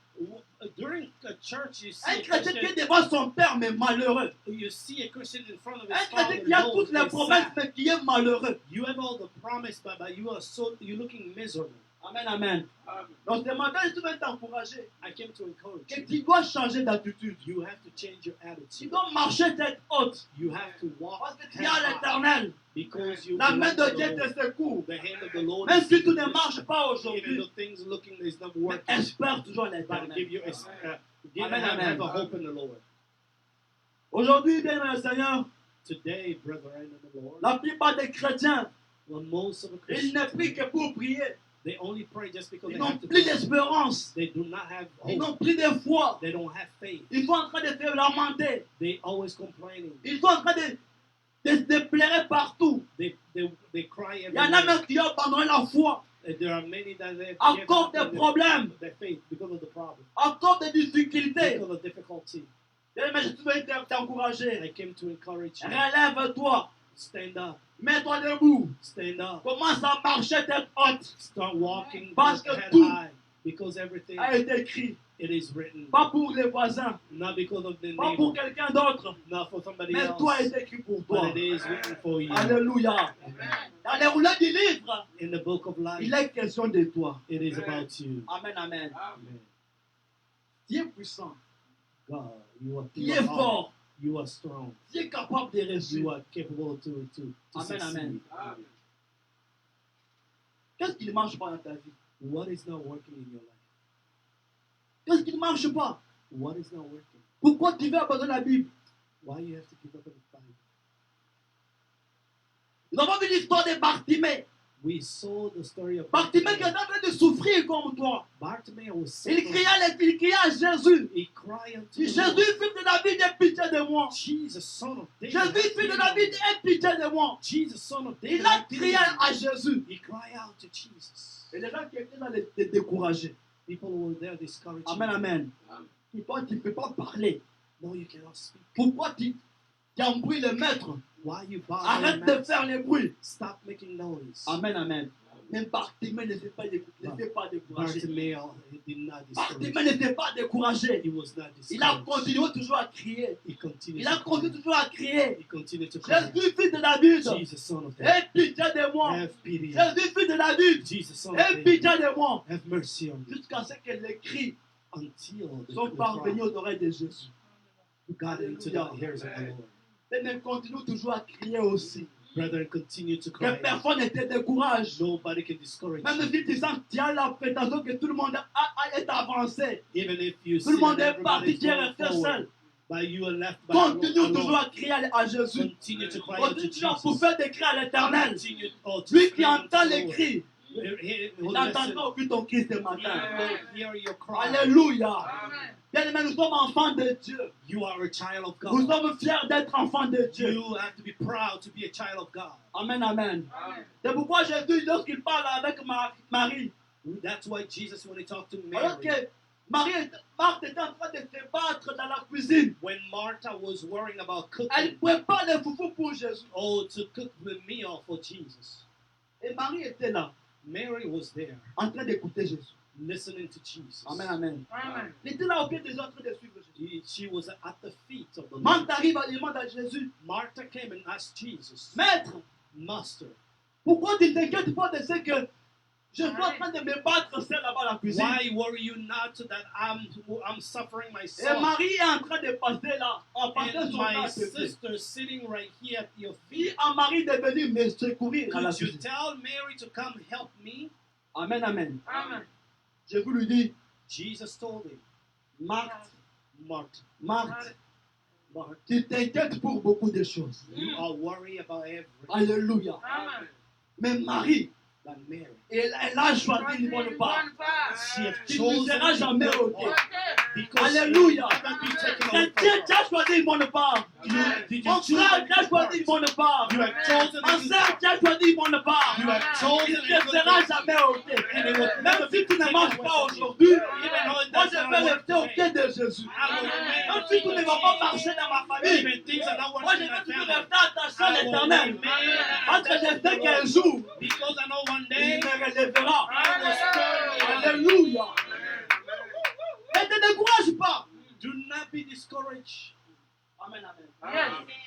Speaker 1: During the church, you see
Speaker 3: Un
Speaker 1: a
Speaker 3: chrétien qui est
Speaker 1: Christian,
Speaker 3: devant son père, mais malheureux.
Speaker 1: you see a Christian in front of
Speaker 3: Un
Speaker 1: his
Speaker 3: chrétien
Speaker 1: father.
Speaker 3: qui a
Speaker 1: knows
Speaker 3: toutes les
Speaker 1: they're
Speaker 3: promesses,
Speaker 1: sad.
Speaker 3: mais qui est malheureux.
Speaker 1: You have all the promise, but you're looking miserable.
Speaker 3: Amen, amen. Donc ce matin, je vais t'encourager
Speaker 1: I came to encourage
Speaker 3: que
Speaker 1: you.
Speaker 3: tu dois changer d'attitude.
Speaker 1: You have to change your
Speaker 3: Tu
Speaker 1: attitude.
Speaker 3: dois marcher tête haute.
Speaker 1: You have to walk
Speaker 3: Parce que tu
Speaker 1: head
Speaker 3: as
Speaker 1: high,
Speaker 3: l'éternel.
Speaker 1: because you
Speaker 3: La main
Speaker 1: belong
Speaker 3: de
Speaker 1: to
Speaker 3: Dieu
Speaker 1: the Lord.
Speaker 3: te secoue.
Speaker 1: The hand of the Lord
Speaker 3: Même
Speaker 1: is
Speaker 3: si tout
Speaker 1: with
Speaker 3: ne
Speaker 1: you.
Speaker 3: marche pas
Speaker 1: Even
Speaker 3: aujourd'hui,
Speaker 1: though things looking is not
Speaker 3: mais
Speaker 1: working,
Speaker 3: espère toujours
Speaker 1: but
Speaker 3: l'éternel.
Speaker 1: give you
Speaker 3: Amen, amen.
Speaker 1: have a hope in the Lord.
Speaker 3: Aujourd'hui, bien aimé le Seigneur,
Speaker 1: Today, brethren in the Lord,
Speaker 3: la plupart des chrétiens,
Speaker 1: when most of the
Speaker 3: ils ne
Speaker 1: Christians,
Speaker 3: prient que pour prier.
Speaker 1: they only pray just because
Speaker 3: Ils
Speaker 1: they
Speaker 3: n'ont
Speaker 1: have to
Speaker 3: plus
Speaker 1: pray.
Speaker 3: d'espérance.
Speaker 1: They do not have
Speaker 3: Ils
Speaker 1: hope.
Speaker 3: n'ont plus de foi.
Speaker 1: They don't have faith.
Speaker 3: Ils sont en train de se lamenter.
Speaker 1: They always complaining.
Speaker 3: Ils sont en train de pleurer partout.
Speaker 1: They cry
Speaker 3: Il y en a
Speaker 1: every
Speaker 3: même qui ont abandonné la foi
Speaker 1: day. There are many that they
Speaker 3: à
Speaker 1: give
Speaker 3: cause
Speaker 1: up
Speaker 3: des
Speaker 1: on
Speaker 3: problèmes,
Speaker 1: their faith because of the problem,
Speaker 3: à cause des difficultés.
Speaker 1: because of difficulty.
Speaker 3: Bien aimé, je veux t'encourager.
Speaker 1: I came to encourage you.
Speaker 3: Relève-toi.
Speaker 1: Stand up.
Speaker 3: Mets-toi debout.
Speaker 1: Stand up.
Speaker 3: Commence à marcher tête haute.
Speaker 1: Start walking
Speaker 3: Parce que
Speaker 1: head
Speaker 3: tout
Speaker 1: high. Because everything,
Speaker 3: a été écrit.
Speaker 1: it is written.
Speaker 3: Pas pour les voisins,
Speaker 1: Not because of the
Speaker 3: pas pour
Speaker 1: neighbor,
Speaker 3: quelqu'un d'autre,
Speaker 1: not for somebody
Speaker 3: mais
Speaker 1: else,
Speaker 3: toi est écrit pour toi.
Speaker 1: but it is written for you.
Speaker 3: Alléluia. Dans les rouleaux du livre,
Speaker 1: In the book of life,
Speaker 3: il est question de toi.
Speaker 1: it is about you.
Speaker 3: Amen, amen.
Speaker 1: Amen.
Speaker 3: Tu es puissant,
Speaker 1: God, you are,
Speaker 3: tu es fort,
Speaker 1: you are strong.
Speaker 3: tu es capable de
Speaker 1: You
Speaker 3: réussir.
Speaker 1: are capable to
Speaker 3: Amen,
Speaker 1: succeed.
Speaker 3: amen. Qu'est-ce qui ne marche pas dans ta vie?
Speaker 1: What is not working in your life?
Speaker 3: Qu'est-ce qui ne marche pas?
Speaker 1: What is not working?
Speaker 3: Pourquoi tu veux abandonner la Bible?
Speaker 1: Why you have to give up on the Bible?
Speaker 3: Nous avons vu l'histoire de Bartimée.
Speaker 1: We saw the story of
Speaker 3: Bartimée qui est en train de souffrir comme toi.
Speaker 1: Bartimaeus was
Speaker 3: Il
Speaker 1: suffering.
Speaker 3: criait à Jésus.
Speaker 1: He cried unto
Speaker 3: Jésus,
Speaker 1: the Lord,
Speaker 3: fils de David, aie pitié de moi.
Speaker 1: Jesus, son of David.
Speaker 3: Jésus, fils de David, aie pitié de moi.
Speaker 1: Jesus, son of David.
Speaker 3: Il a
Speaker 1: have pity
Speaker 3: crié
Speaker 1: on me.
Speaker 3: à Jésus.
Speaker 1: He cried out to Jesus.
Speaker 3: Et les gens qui étaient là les décourager.
Speaker 1: People were there discouraging.
Speaker 3: Amen, amen. Et toi, tu ne peux pas parler.
Speaker 1: No, you cannot speak.
Speaker 3: Pourquoi tu embrouilles le maître?
Speaker 1: Why you bother?
Speaker 3: Arrête de faire les bruits.
Speaker 1: Stop making noise.
Speaker 3: Amen, amen. Même Bartimée ne s'est pas décourager.
Speaker 1: Bartimaeus did not discourage.
Speaker 3: Bartimée ne s'est pas découragé.
Speaker 1: He was not
Speaker 3: Il a
Speaker 1: discouraged.
Speaker 3: continué toujours à crier.
Speaker 1: He continued.
Speaker 3: Il a
Speaker 1: to
Speaker 3: continué
Speaker 1: cry.
Speaker 3: toujours à crier.
Speaker 1: He continued to cry.
Speaker 3: Jésus, fils de David,
Speaker 1: Jesus, son of David.
Speaker 3: aie pitié de moi.
Speaker 1: Have pity. on me.
Speaker 3: Jésus, fils de David,
Speaker 1: Jesus, son of
Speaker 3: aie
Speaker 1: David.
Speaker 3: pitié de moi.
Speaker 1: Have mercy on me.
Speaker 3: Jusqu'à ce que les cris
Speaker 1: Until the
Speaker 3: sont
Speaker 1: cry
Speaker 3: parvenus aux oreilles de Jésus.
Speaker 1: got into the ears of the Lord.
Speaker 3: Et mais continue toujours à crier aussi.
Speaker 1: Brethren, continue to
Speaker 3: Que
Speaker 1: cry.
Speaker 3: personne ne te décourage.
Speaker 1: Nobody can discourage
Speaker 3: Même
Speaker 1: you.
Speaker 3: si tu sens que tu as la prétention que tout le monde est avancé.
Speaker 1: Even if you
Speaker 3: Tout le
Speaker 1: see
Speaker 3: monde
Speaker 1: that
Speaker 3: est parti,
Speaker 1: everybody's
Speaker 3: tu es
Speaker 1: going
Speaker 3: resté
Speaker 1: forward,
Speaker 3: seul.
Speaker 1: but you are left by
Speaker 3: Continue toujours
Speaker 1: alone.
Speaker 3: à crier à Jésus.
Speaker 1: Continue to cry out to
Speaker 3: Continue toujours pour
Speaker 1: Jesus.
Speaker 3: faire des cris à l'éternel.
Speaker 1: Continue to
Speaker 3: Lui qui
Speaker 1: scream unto
Speaker 3: entend
Speaker 1: the
Speaker 3: les
Speaker 1: Lord.
Speaker 3: cris,
Speaker 1: He
Speaker 3: il
Speaker 1: will
Speaker 3: entendra
Speaker 1: listen.
Speaker 3: aussi ton cri ce
Speaker 1: He
Speaker 3: matin.
Speaker 1: will hear your cry.
Speaker 3: Alléluia. Bien-aimés, nous sommes enfants de Dieu.
Speaker 1: You are a child of
Speaker 3: Nous
Speaker 1: God.
Speaker 3: sommes fiers d'être enfants de Dieu.
Speaker 1: You have to be proud to be a child of God.
Speaker 3: Amen, amen. C'est pourquoi Jésus, lorsqu'il parle avec Marie,
Speaker 1: That's why Jesus, when he talked to
Speaker 3: alors
Speaker 1: Mary,
Speaker 3: que Marthe était en train de se battre dans la cuisine,
Speaker 1: when Martha was worrying about
Speaker 3: elle
Speaker 1: cooking,
Speaker 3: prépare les foufous pour Jésus.
Speaker 1: to cook the meal for Jesus,
Speaker 3: Et Marie était là,
Speaker 1: Mary was there,
Speaker 3: en train d'écouter Jésus.
Speaker 1: listening to Jesus.
Speaker 3: Amen, amen.
Speaker 2: Amen.
Speaker 3: Elle était là au pied des autres en train de suivre Jésus.
Speaker 1: She was at the feet of the Lord.
Speaker 3: Marthe arrive, elle demande à Jésus,
Speaker 1: Martha came and asked Jesus,
Speaker 3: Maître,
Speaker 1: Master,
Speaker 3: pourquoi tu ne t'inquiètes pas de ce que je suis en train de me battre seul là-bas à la cuisine?
Speaker 1: why worry you not that I'm suffering
Speaker 3: Et
Speaker 1: myself?
Speaker 3: Marie est en train de passer là, en passant
Speaker 1: And
Speaker 3: son
Speaker 1: my
Speaker 3: temps à te faire.
Speaker 1: sister sitting right here at your
Speaker 3: Dis
Speaker 1: feet.
Speaker 3: à Marie de venir me secourir à la
Speaker 1: Could you
Speaker 3: cuisine.
Speaker 1: tell Mary to come help me?
Speaker 3: Amen, amen.
Speaker 2: Amen.
Speaker 3: Jésus lui dit,
Speaker 1: Jesus told him,
Speaker 3: Marthe,
Speaker 1: Martha,
Speaker 3: Marthe,
Speaker 1: Martha,
Speaker 3: tu t'inquiètes pour beaucoup de choses.
Speaker 1: you are worried about everything.
Speaker 3: Alléluia.
Speaker 2: Amen.
Speaker 3: Mais Marie,
Speaker 1: But Mary,
Speaker 3: elle a choisi une bonne part.
Speaker 1: she has
Speaker 3: Tu ne
Speaker 1: chosen
Speaker 3: seras
Speaker 1: the
Speaker 3: jamais
Speaker 1: good
Speaker 3: ôté.
Speaker 1: part because
Speaker 3: Alléluia.
Speaker 1: she will never be taken
Speaker 3: C'est
Speaker 1: away
Speaker 3: Dieu
Speaker 1: from
Speaker 3: qui a choisi une bonne part.
Speaker 1: Did
Speaker 3: Mon
Speaker 1: you choose
Speaker 3: frère
Speaker 1: a
Speaker 3: qui a
Speaker 1: good
Speaker 3: choisi
Speaker 1: part?
Speaker 3: une bonne part.
Speaker 1: You have chosen
Speaker 3: Ma
Speaker 1: a good
Speaker 3: soeur
Speaker 1: part.
Speaker 3: qui a choisi une bonne part.
Speaker 1: You have
Speaker 3: Il
Speaker 1: chosen
Speaker 3: ne
Speaker 1: a good
Speaker 3: sera
Speaker 1: part.
Speaker 3: jamais ôté.
Speaker 1: And it will
Speaker 3: Même
Speaker 1: never
Speaker 3: si
Speaker 1: be
Speaker 3: tu ne
Speaker 1: taken
Speaker 3: marches
Speaker 1: away
Speaker 3: pas
Speaker 1: from you.
Speaker 3: aujourd'hui,
Speaker 1: Even though it
Speaker 3: moi
Speaker 1: does
Speaker 3: je
Speaker 1: not
Speaker 3: vais
Speaker 1: work
Speaker 3: rester au
Speaker 1: today,
Speaker 3: pied de Jésus.
Speaker 1: I will remain
Speaker 3: Même
Speaker 1: at
Speaker 3: si
Speaker 1: the
Speaker 3: tu ne
Speaker 1: feet
Speaker 3: vas
Speaker 1: of
Speaker 3: pas
Speaker 1: Jesus.
Speaker 3: marcher dans ma famille,
Speaker 1: Even things are not
Speaker 3: moi
Speaker 1: working
Speaker 3: je
Speaker 1: in my
Speaker 3: vais toujours
Speaker 1: family.
Speaker 3: rester attaché à
Speaker 1: I will
Speaker 3: l'éternel.
Speaker 1: remain
Speaker 3: Parce que je sais qu'un jour,
Speaker 1: because I know one
Speaker 3: il
Speaker 1: day
Speaker 3: me relèvera.
Speaker 1: I will stand.
Speaker 3: Alléluia. Ne te décourage pas.
Speaker 1: Do not be discouraged.
Speaker 3: Amen, amen.
Speaker 2: Yes.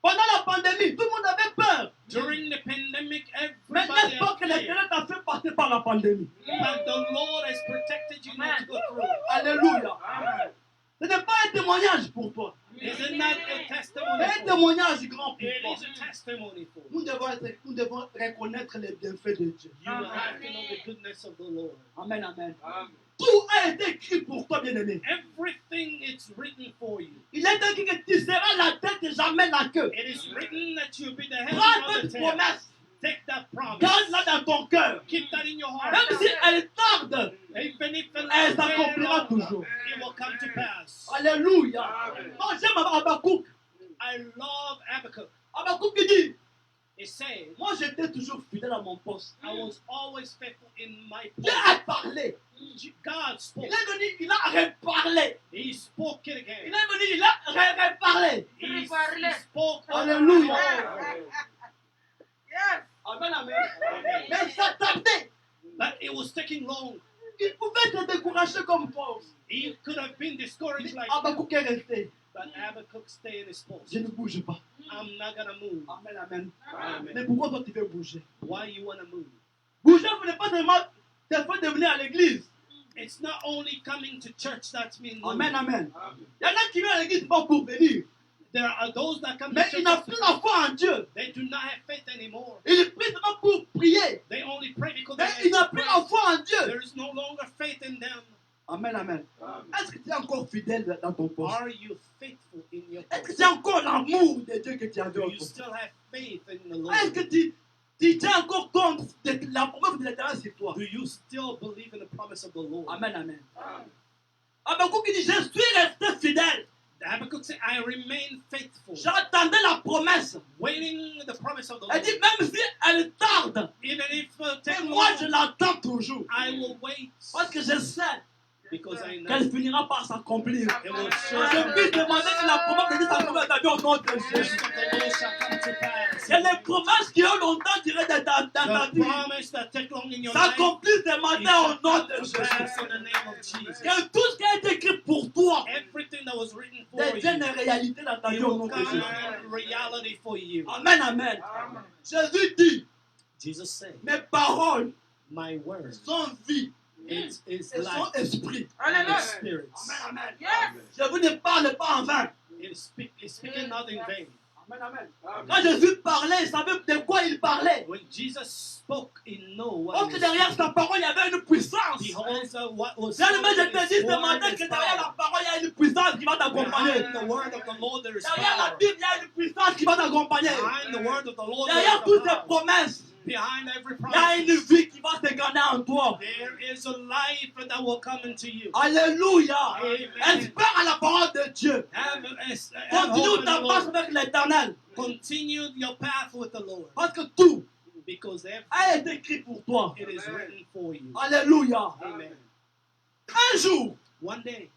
Speaker 3: Pendant la pandémie, tout le monde avait peur.
Speaker 1: During the pandemic,
Speaker 3: Mais
Speaker 1: everybody
Speaker 3: n'est-ce pas que
Speaker 1: had fear.
Speaker 3: l'éternel t'a fait passer par la pandémie?
Speaker 1: But the Lord has protected you not to go through it.
Speaker 3: Alléluia.
Speaker 2: Amen.
Speaker 3: Ce n'est pas un témoignage pour toi.
Speaker 1: Is it not a testimony?
Speaker 3: C'est un
Speaker 1: For you?
Speaker 3: témoignage grand pour
Speaker 1: It
Speaker 3: toi.
Speaker 1: is a testimony for you.
Speaker 3: Nous devons reconnaître les bienfaits de Dieu.
Speaker 1: You have to know the goodness of the Lord.
Speaker 3: Amen, amen. Tout a été écrit pour toi, bien-aimé.
Speaker 1: Everything is written for you.
Speaker 3: Il est écrit que tu seras la tête et jamais la queue.
Speaker 1: It is written that you'll be the head
Speaker 3: Prends
Speaker 1: and not the
Speaker 3: cette
Speaker 1: tail.
Speaker 3: promesse.
Speaker 1: Take that promise.
Speaker 3: Garde-la dans ton cœur.
Speaker 1: Keep that in your heart.
Speaker 3: Même si elle tarde,
Speaker 1: Even if the
Speaker 3: elle
Speaker 1: Lord
Speaker 3: s'accomplira
Speaker 1: it
Speaker 3: toujours.
Speaker 1: will come to pass.
Speaker 3: Alléluia. Moi, j'aime Habakkuk.
Speaker 1: I love Habakkuk.
Speaker 3: Habakkuk qui dit,
Speaker 1: It says,
Speaker 3: moi j'étais toujours fidèle à mon poste.
Speaker 1: I was always faithful in my
Speaker 3: Dieu
Speaker 1: post.
Speaker 3: a parlé.
Speaker 1: God spoke.
Speaker 3: Il est venu, il a reparlé.
Speaker 1: He spoke it
Speaker 3: Il
Speaker 1: again.
Speaker 3: est venu, il a reparlé.
Speaker 1: He spoke.
Speaker 3: Alléluia.
Speaker 2: Yes.
Speaker 3: Amen, amen. Mais ça tardait.
Speaker 1: But it was taking long.
Speaker 3: Il pouvait être découragé comme toi aussi.
Speaker 1: He could have been discouraged like
Speaker 3: Habakkuk est resté.
Speaker 1: but Habakkuk stayed in his post.
Speaker 3: Je ne bouge pas.
Speaker 1: I'm not gonna move.
Speaker 3: Amen, amen.
Speaker 1: Amen.
Speaker 3: Mais pourquoi toi tu veux bouger?
Speaker 1: Why you wanna move?
Speaker 3: Bouger, ce n'est pas seulement des fois de venir à l'église.
Speaker 1: It's not only coming to church that's mean
Speaker 3: Amen,
Speaker 1: moving.
Speaker 3: amen. Il y en a qui viennent à l'église pas pour venir.
Speaker 1: There are those that come to
Speaker 3: Mais ils
Speaker 1: church.
Speaker 3: n'ont plus la foi en Dieu.
Speaker 1: They do not have faith anymore.
Speaker 3: Ils prient seulement pour prier.
Speaker 1: They only pray because
Speaker 3: Mais
Speaker 1: they
Speaker 3: ils n'ont plus la foi en Dieu.
Speaker 1: There is no longer faith in them.
Speaker 3: Amen, amen. Est-ce que tu es encore fidèle dans ton poste?
Speaker 1: Are you faithful in your
Speaker 3: Est-ce que
Speaker 1: post?
Speaker 3: tu as encore l'amour de Dieu que tu as
Speaker 1: Do
Speaker 3: dans
Speaker 1: you
Speaker 3: ton poste?
Speaker 1: still have faith in the
Speaker 3: Est-ce que
Speaker 1: Lord?
Speaker 3: tu tiens encore compte de la promesse de l'Éternel sur toi?
Speaker 1: Do you still believe in the promise of the Lord?
Speaker 3: Amen, amen. Habakkuk dit, je suis resté fidèle.
Speaker 1: Habakkuk said, I remain faithful,
Speaker 3: J'attendais la promesse.
Speaker 1: waiting the promise of the
Speaker 3: Elle
Speaker 1: Lord.
Speaker 3: dit, même si elle tarde,
Speaker 1: Even if it
Speaker 3: mais
Speaker 1: takes
Speaker 3: moi je
Speaker 1: long,
Speaker 3: l'attends toujours.
Speaker 1: I will wait
Speaker 3: Parce que je sais
Speaker 1: because I know
Speaker 3: qu'elle finira par s'accomplir.
Speaker 1: it will
Speaker 3: Je
Speaker 1: surely
Speaker 3: puis demander que la promesse de Dieu s'accomplisse dans ta vie au nom de
Speaker 1: the
Speaker 3: Jésus.
Speaker 1: promise of the Lord shall come to pass.
Speaker 3: Que les promesses qui ont longtemps duré dans ta
Speaker 1: The
Speaker 3: vie
Speaker 1: promise that take long in your life
Speaker 3: s'accomplissent ce matin au nom de
Speaker 1: shall
Speaker 3: Jésus.
Speaker 1: pass in the name of Jesus.
Speaker 3: Que tout ce qui a été écrit pour toi
Speaker 1: Everything that was written for
Speaker 3: devienne
Speaker 1: you,
Speaker 3: une réalité dans ta vie
Speaker 1: it
Speaker 3: au
Speaker 1: will
Speaker 3: nom de
Speaker 1: come
Speaker 3: Jésus.
Speaker 1: in reality for you.
Speaker 3: Amen, amen. Jésus dit,
Speaker 1: Jesus said,
Speaker 3: mes paroles
Speaker 1: my word
Speaker 3: sont vie
Speaker 1: is
Speaker 3: et sont
Speaker 1: life
Speaker 3: esprit.
Speaker 1: and
Speaker 2: Hallelujah.
Speaker 1: spirit.
Speaker 3: Amen, amen.
Speaker 2: Yes.
Speaker 3: Je vous ne parle pas en vain.
Speaker 1: It's speaking not in vain.
Speaker 3: Amen, amen. Quand Jésus parlait, il savait de quoi il parlait.
Speaker 1: When Jesus spoke, he knew what
Speaker 3: Parce
Speaker 1: he
Speaker 3: que
Speaker 1: was
Speaker 3: derrière
Speaker 1: speaking.
Speaker 3: sa parole, il y avait une puissance.
Speaker 1: Behold, what was
Speaker 3: Bien-aimé, je
Speaker 1: spoken
Speaker 3: te
Speaker 1: is
Speaker 3: dis ce
Speaker 1: word
Speaker 3: matin
Speaker 1: is
Speaker 3: que derrière la
Speaker 1: power.
Speaker 3: parole, il y a une puissance qui va t'accompagner.
Speaker 1: Behind the word of the Lord, there is
Speaker 3: Derrière la
Speaker 1: power.
Speaker 3: Bible, il y a une puissance qui va t'accompagner.
Speaker 1: Behind the word of the Lord,
Speaker 3: Derrière
Speaker 1: there is
Speaker 3: toutes ces
Speaker 1: power.
Speaker 3: promesses,
Speaker 1: Behind every
Speaker 3: il y a une
Speaker 1: promise,
Speaker 3: vie qui va se gagner en toi.
Speaker 1: there is a life that will come into you.
Speaker 3: Alléluia.
Speaker 1: Amen.
Speaker 3: Espère à la parole de Dieu.
Speaker 1: Have
Speaker 3: Continue
Speaker 1: hope in
Speaker 3: ta
Speaker 1: the
Speaker 3: marche
Speaker 1: Lord.
Speaker 3: avec l'Éternel.
Speaker 1: Continue your path with the Lord,
Speaker 3: Parce que tout
Speaker 1: because
Speaker 3: a été écrit pour toi.
Speaker 1: it is written for you.
Speaker 3: Alléluia.
Speaker 1: Amen.
Speaker 3: Un jour,
Speaker 1: One day,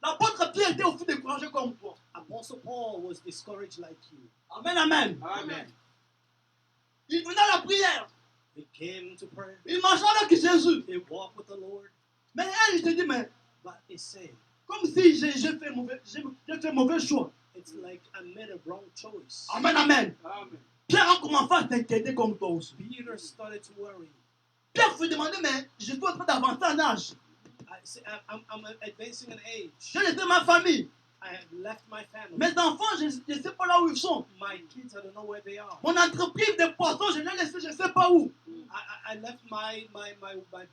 Speaker 3: l'apôtre Pierre était aussi découragé comme toi.
Speaker 1: Apostle Paul was discouraged like you.
Speaker 3: Amen, amen.
Speaker 1: Amen.
Speaker 3: Il venait à la prière.
Speaker 1: He came to prayer.
Speaker 3: Il marchait avec Jésus.
Speaker 1: He walked with the Lord.
Speaker 3: Mais elle, il se dit, mais
Speaker 1: But he said,
Speaker 3: comme si j'ai fait mauvais choix.
Speaker 1: it's like I made a wrong choice.
Speaker 3: Amen, amen. Pierre a commencé à s'inquiéter comme toi aussi.
Speaker 1: Peter started to worry.
Speaker 3: Pierre se demandait, mais je dois être d'avancer en âge.
Speaker 1: I'm advancing in age.
Speaker 3: J'ai laissé ma famille.
Speaker 1: I have left my family.
Speaker 3: Mes enfants, je ne sais pas là où ils sont.
Speaker 1: My kids, I don't know where they are.
Speaker 3: Mon entreprise de poisson, je l'ai laissé, je ne sais pas où.
Speaker 1: I left my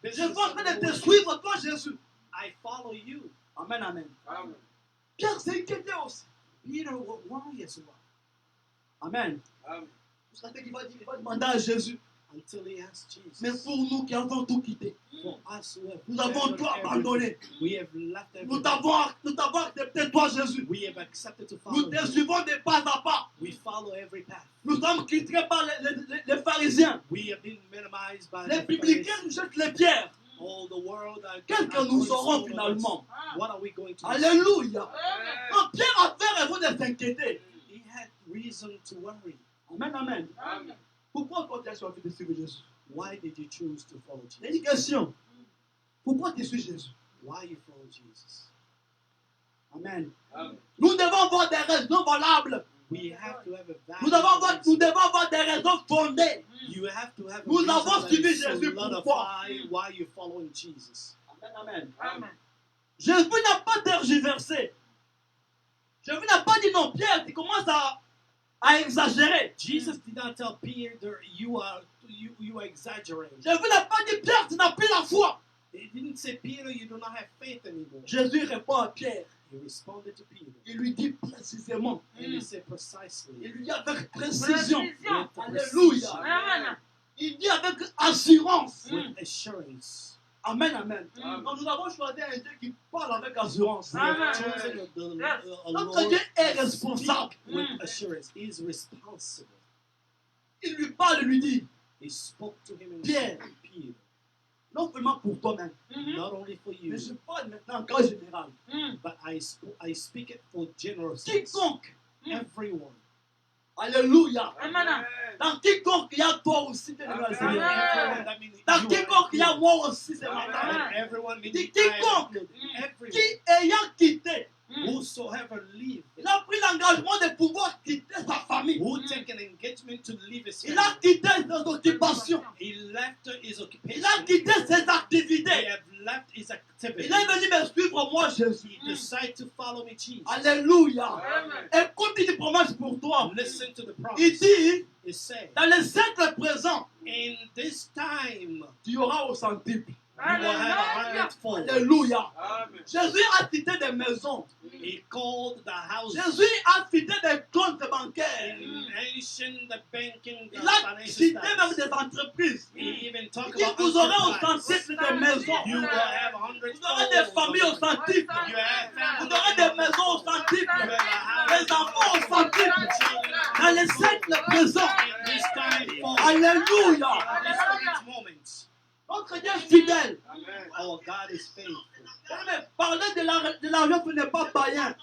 Speaker 3: Je
Speaker 1: business.
Speaker 3: suis en train
Speaker 1: I don't
Speaker 3: de
Speaker 1: know
Speaker 3: te
Speaker 1: where-
Speaker 3: suivre, toi, Jésus.
Speaker 1: I follow you.
Speaker 3: Amen, amen. Pierre s'est inquiété aussi.
Speaker 1: Peter will worry as well
Speaker 3: Amen. Jusqu'à ce qu'il va dire, il va demander à Jésus.
Speaker 1: until he asks Jesus.
Speaker 3: Mais pour nous qui avons tout quitté,
Speaker 1: For us who have
Speaker 3: nous avons
Speaker 1: abandoned
Speaker 3: tout
Speaker 1: everything,
Speaker 3: abandonné.
Speaker 1: we have left
Speaker 3: Nous
Speaker 1: everything.
Speaker 3: t'avons accepté, toi, Jésus.
Speaker 1: We have accepted to
Speaker 3: Nous
Speaker 1: follow
Speaker 3: te
Speaker 1: you.
Speaker 3: suivons de pas à pas.
Speaker 1: We follow every path.
Speaker 3: Nous sommes critiqués par les pharisiens.
Speaker 1: We have been minimized by
Speaker 3: Les
Speaker 1: the
Speaker 3: publicains
Speaker 1: Pharisees.
Speaker 3: nous jettent les pierres.
Speaker 1: All the world are
Speaker 3: Qu'est-ce que
Speaker 1: are
Speaker 3: nous
Speaker 1: throwing
Speaker 3: aurons
Speaker 1: stones at us.
Speaker 3: finalement?
Speaker 1: What are we going to do?
Speaker 3: Alléluia. Quand Pierre a fait raison de s'inquiéter.
Speaker 1: He had reason to worry.
Speaker 3: Amen, amen. Pourquoi toi tu as choisi de suivre Jésus?
Speaker 1: Why did you choose to follow
Speaker 3: Il y a
Speaker 1: Jesus?
Speaker 3: une question. Pourquoi tu suis Jésus?
Speaker 1: Why you follow Jesus?
Speaker 3: Amen. Nous devons avoir des raisons valables.
Speaker 1: We have to have a
Speaker 3: Nous
Speaker 1: valid
Speaker 3: devons
Speaker 1: reason.
Speaker 3: avoir des raisons fondées.
Speaker 1: You have to have a
Speaker 3: Nous
Speaker 1: reason
Speaker 3: avons
Speaker 1: that
Speaker 3: suivi
Speaker 1: is
Speaker 3: Jésus.
Speaker 1: solidify why you're following Jesus.
Speaker 3: Amen, amen. Jésus n'a pas tergiversé. Jésus n'a pas dit non, Pierre, tu commences à exagérer.
Speaker 1: Jesus did not tell Peter you are exaggerating.
Speaker 3: Jésus n'a pas dit Pierre, tu n'as plus la foi.
Speaker 1: He didn't say Peter you do not have faith anymore.
Speaker 3: Jésus répond à Pierre.
Speaker 1: He responded to Peter
Speaker 3: Il lui dit précisément.
Speaker 1: and he said precisely.
Speaker 3: Il lui dit avec précision.
Speaker 2: Précision.
Speaker 1: with
Speaker 3: Alléluia.
Speaker 1: precision,
Speaker 2: Amen.
Speaker 3: Il dit avec assurance.
Speaker 1: with assurance.
Speaker 3: Amen, amen. Donc nous avons choisi un Dieu qui parle avec assurance.
Speaker 1: We have
Speaker 2: Amen.
Speaker 1: chosen a
Speaker 3: Notre
Speaker 1: Lord
Speaker 3: Dieu est
Speaker 1: that
Speaker 3: responsable.
Speaker 1: speaks with assurance. He is responsible.
Speaker 3: Il lui parle et lui dit,
Speaker 1: He spoke to him and
Speaker 3: Pierre.
Speaker 1: said, Peter,
Speaker 3: non seulement pour toi-même,
Speaker 1: not only for you,
Speaker 3: mais je parle maintenant en cas général.
Speaker 1: but I speak it for generous
Speaker 3: Quiconque,
Speaker 1: everyone.
Speaker 3: alléluia,
Speaker 2: Amen.
Speaker 3: Dans quiconque il y a toi aussi, bien-aimé dans le Seigneur.
Speaker 1: Everyone, that means
Speaker 3: Dans
Speaker 1: you
Speaker 3: quiconque il y a
Speaker 1: are
Speaker 3: moi aussi, c'est
Speaker 1: included.
Speaker 3: matin.
Speaker 1: Everyone means
Speaker 3: Dit
Speaker 1: I am
Speaker 3: quiconque
Speaker 1: included.
Speaker 3: qui
Speaker 1: Everyone,
Speaker 3: ayant quitté,
Speaker 1: whosoever live,
Speaker 3: il a pris l'engagement de pouvoir quitter sa famille.
Speaker 1: who take an engagement to leave his
Speaker 3: Il a
Speaker 1: family.
Speaker 3: quitté ses occupations.
Speaker 1: He left his
Speaker 3: Il a
Speaker 1: occupation.
Speaker 3: quitté ses
Speaker 1: He
Speaker 3: activités.
Speaker 1: have left his activity.
Speaker 3: Il est venu me suivre, moi, Jésus.
Speaker 1: He decided to follow me, Jesus.
Speaker 3: Alléluia.
Speaker 2: Amen.
Speaker 3: Écoute une promesse pour toi.
Speaker 1: Listen to the
Speaker 3: Il
Speaker 1: promise.
Speaker 3: dit,
Speaker 1: It said,
Speaker 3: dans le siècle présent,
Speaker 1: in this time,
Speaker 3: tu auras au centuple.
Speaker 1: you will have a
Speaker 2: Hallelujah.
Speaker 1: hundredfold.
Speaker 3: Alléluia.
Speaker 4: Amen.
Speaker 3: Jésus a quitté des maisons.
Speaker 1: He called the house.
Speaker 3: Jésus a quitté des comptes bancaires.
Speaker 1: In mentioned the banking, the
Speaker 3: Il a
Speaker 1: financial
Speaker 3: quitté même
Speaker 1: status.
Speaker 3: des entreprises.
Speaker 1: He even
Speaker 3: Il
Speaker 1: talked
Speaker 3: dit,
Speaker 1: about
Speaker 3: vous aurez au
Speaker 1: enterprise.
Speaker 3: centuple des maisons.
Speaker 1: You will have
Speaker 3: Vous
Speaker 1: hundredfold.
Speaker 3: aurez des familles au centuple.
Speaker 1: You have
Speaker 3: Vous
Speaker 1: family.
Speaker 3: aurez des maisons au centuple.
Speaker 1: You have a
Speaker 3: Les
Speaker 1: house.
Speaker 3: enfants au centuple. Dans le siècle présent.
Speaker 1: In this time, for
Speaker 3: Alléluia.
Speaker 1: this current moment,
Speaker 3: Notre Dieu est fidèle.
Speaker 4: Amen.
Speaker 1: our God is faithful.
Speaker 3: Mais parler de l'argent, ce n'est pas païen.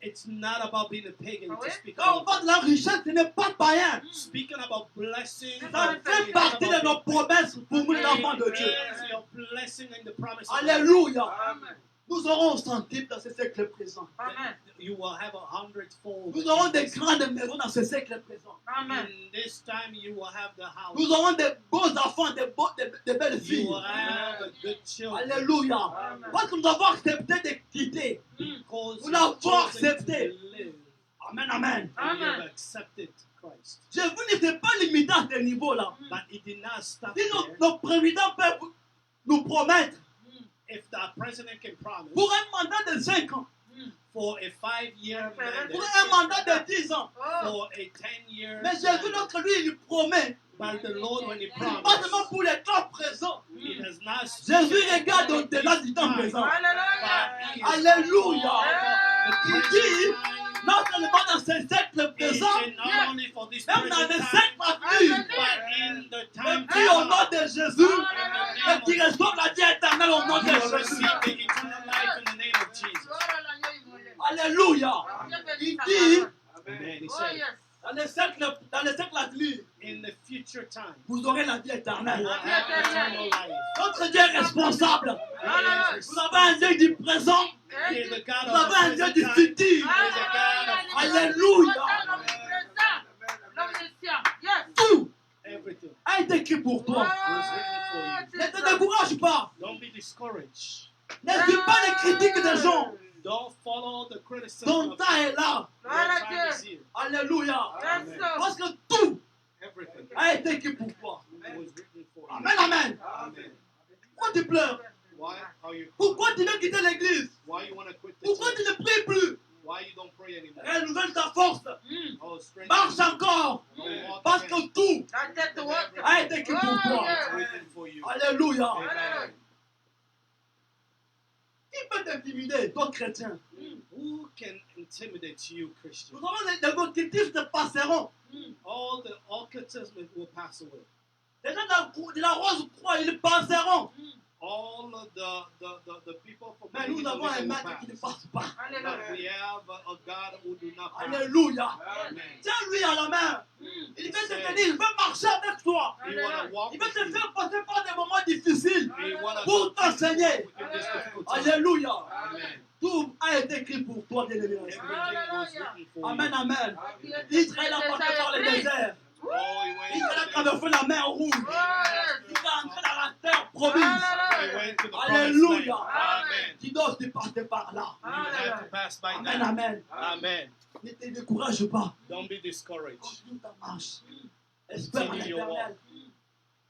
Speaker 1: It's not about being a pagan to speak
Speaker 3: Quand on
Speaker 1: about.
Speaker 3: parle de la richesse, ce n'est pas païen.
Speaker 1: Speaking about blessing,
Speaker 3: Ça fait partie de nos promesses pour nous, les enfants de Dieu.
Speaker 1: It's your blessing and the promise of God.
Speaker 3: Alléluia.
Speaker 4: Amen.
Speaker 3: Nous aurons au centuple dans ce siècle présent.
Speaker 2: Amen.
Speaker 1: You will have a hundredfold.
Speaker 3: Nous aurons des grandes maisons dans ce siècle présent.
Speaker 2: Amen.
Speaker 1: In this time, you will have the house.
Speaker 3: Nous aurons des beaux enfants, des belles
Speaker 1: You
Speaker 3: filles.
Speaker 1: will have a good children.
Speaker 3: Alléluia. Parce que nous avons accepté de quitter.
Speaker 1: Because
Speaker 3: Nous
Speaker 1: you
Speaker 3: l'avons
Speaker 1: have chosen
Speaker 3: accepté.
Speaker 1: to live.
Speaker 3: Amen, amen.
Speaker 1: And you have
Speaker 2: Amen.
Speaker 1: accepted Christ.
Speaker 3: Je vous ne sais pas limité à ce niveau-là.
Speaker 1: But it did not stop
Speaker 3: Si
Speaker 1: there.
Speaker 3: nos présidents peuvent nous promettre
Speaker 1: If the president can promise
Speaker 3: pour un mandat de 5 ans,
Speaker 1: for a 5-year mandate,
Speaker 3: pour un mandat de 10 ans,
Speaker 2: Oh.
Speaker 1: for a 10-year
Speaker 3: mais Jésus,
Speaker 1: mandate,
Speaker 3: notre lui, il promet,
Speaker 1: but the Lord, when He
Speaker 3: pas seulement
Speaker 1: promised,
Speaker 3: pour les temps présents.
Speaker 1: He does not
Speaker 3: Jésus regarde au-delà du temps présent.
Speaker 2: Hallelujah.
Speaker 3: Alléluia.
Speaker 1: The
Speaker 3: Il
Speaker 1: present
Speaker 3: dit,
Speaker 1: time
Speaker 3: non seulement dans ce siècle
Speaker 1: is
Speaker 3: présent,
Speaker 1: not only for this
Speaker 3: même dans
Speaker 1: present
Speaker 3: le
Speaker 1: time,
Speaker 3: siècle à venir,
Speaker 1: but in the
Speaker 3: et
Speaker 1: time
Speaker 3: puis
Speaker 1: to
Speaker 3: au nom
Speaker 1: come,
Speaker 3: de Jésus, et qui reçoivent la vie éternelle au nom
Speaker 1: you
Speaker 3: de
Speaker 1: will
Speaker 3: Jésus.
Speaker 1: receive the eternal life in the name of Jesus.
Speaker 3: Alléluia. Il dit,
Speaker 1: Amen. He
Speaker 2: Oh,
Speaker 1: said,
Speaker 2: yes.
Speaker 3: dans le siècle à venir,
Speaker 1: in the future time,
Speaker 3: vous aurez la vie
Speaker 1: you will
Speaker 3: éternelle.
Speaker 1: have eternal life.
Speaker 3: Notre Dieu est responsable.
Speaker 1: He is
Speaker 3: Vous avez un Dieu du présent,
Speaker 1: He is the God
Speaker 3: vous
Speaker 1: of
Speaker 3: avez un
Speaker 1: the
Speaker 3: Dieu
Speaker 1: present
Speaker 3: du
Speaker 1: time.
Speaker 3: futur. Alléluia.
Speaker 2: Yes.
Speaker 3: Tout
Speaker 1: Everything
Speaker 3: a été écrit pour toi.
Speaker 1: was written for you.
Speaker 3: Ne te décourage pas.
Speaker 1: Don't be discouraged.
Speaker 3: Ne suis pas les critiques des gens.
Speaker 1: Don't follow the criticism
Speaker 3: Ton
Speaker 1: of
Speaker 3: temps est là.
Speaker 1: your time is here.
Speaker 3: Alléluia.
Speaker 2: Yes, sir.
Speaker 3: Parce que tout
Speaker 1: Everything
Speaker 3: a été écrit pour toi.
Speaker 1: was written for you.
Speaker 3: Amen, amen.
Speaker 1: Amen.
Speaker 3: Pourquoi tu pleures?
Speaker 1: Why are you
Speaker 3: Pourquoi tu veux quitter l'église?
Speaker 1: Why you want to quit the
Speaker 3: Pourquoi tu
Speaker 1: church?
Speaker 3: ne pries plus?
Speaker 1: Why you don't pray anymore?
Speaker 3: Renouvelle ta force.
Speaker 1: Oh, strength.
Speaker 3: Marche encore.
Speaker 1: Don't walk
Speaker 3: Parce
Speaker 1: again.
Speaker 3: que tout
Speaker 2: La tête haute.
Speaker 3: a été écrit pour toi.
Speaker 1: It's written for you.
Speaker 3: Alléluia.
Speaker 1: Amen.
Speaker 3: Qui peut t'intimider, toi chrétien?
Speaker 1: Who can intimidate you, Christian?
Speaker 3: Nous avons les occultistes passeront.
Speaker 1: All the occultism will pass away.
Speaker 3: Les gens de la rose croix, ils passeront.
Speaker 1: All of the people from
Speaker 3: Mais nous avons un
Speaker 1: will
Speaker 3: maître qui ne
Speaker 1: pass.
Speaker 3: passe pas.
Speaker 1: But we have a God who do not pass.
Speaker 3: Alléluia.
Speaker 1: Amen.
Speaker 3: Tiens-lui à la main. Il veut te tenir, il veut marcher avec toi.
Speaker 1: We want to walk
Speaker 3: Il veut
Speaker 1: with
Speaker 3: te
Speaker 1: you.
Speaker 3: faire passer par des moments difficiles
Speaker 1: We want
Speaker 3: pour t'enseigner.
Speaker 1: in this difficult time.
Speaker 3: Alléluia.
Speaker 1: Amen.
Speaker 3: Tout a été écrit pour toi, bien-aimé.
Speaker 1: Everything was written for
Speaker 3: Amen,
Speaker 1: you.
Speaker 3: amen. Israël a passé par le désert.
Speaker 1: Oh, he went
Speaker 3: Israël a
Speaker 1: to
Speaker 3: traversé la mer rouge. Il est entré dans la terre promise.
Speaker 1: he went to the promised
Speaker 3: Alléluia.
Speaker 1: land. Amen.
Speaker 3: Tu dois te passer par là.
Speaker 1: You have to pass by
Speaker 3: Amen,
Speaker 1: that.
Speaker 3: amen.
Speaker 1: Amen.
Speaker 3: Ne te décourage pas.
Speaker 1: Don't be discouraged.
Speaker 3: Continue ta marche. Espère en
Speaker 1: Continue your
Speaker 3: l'éternel.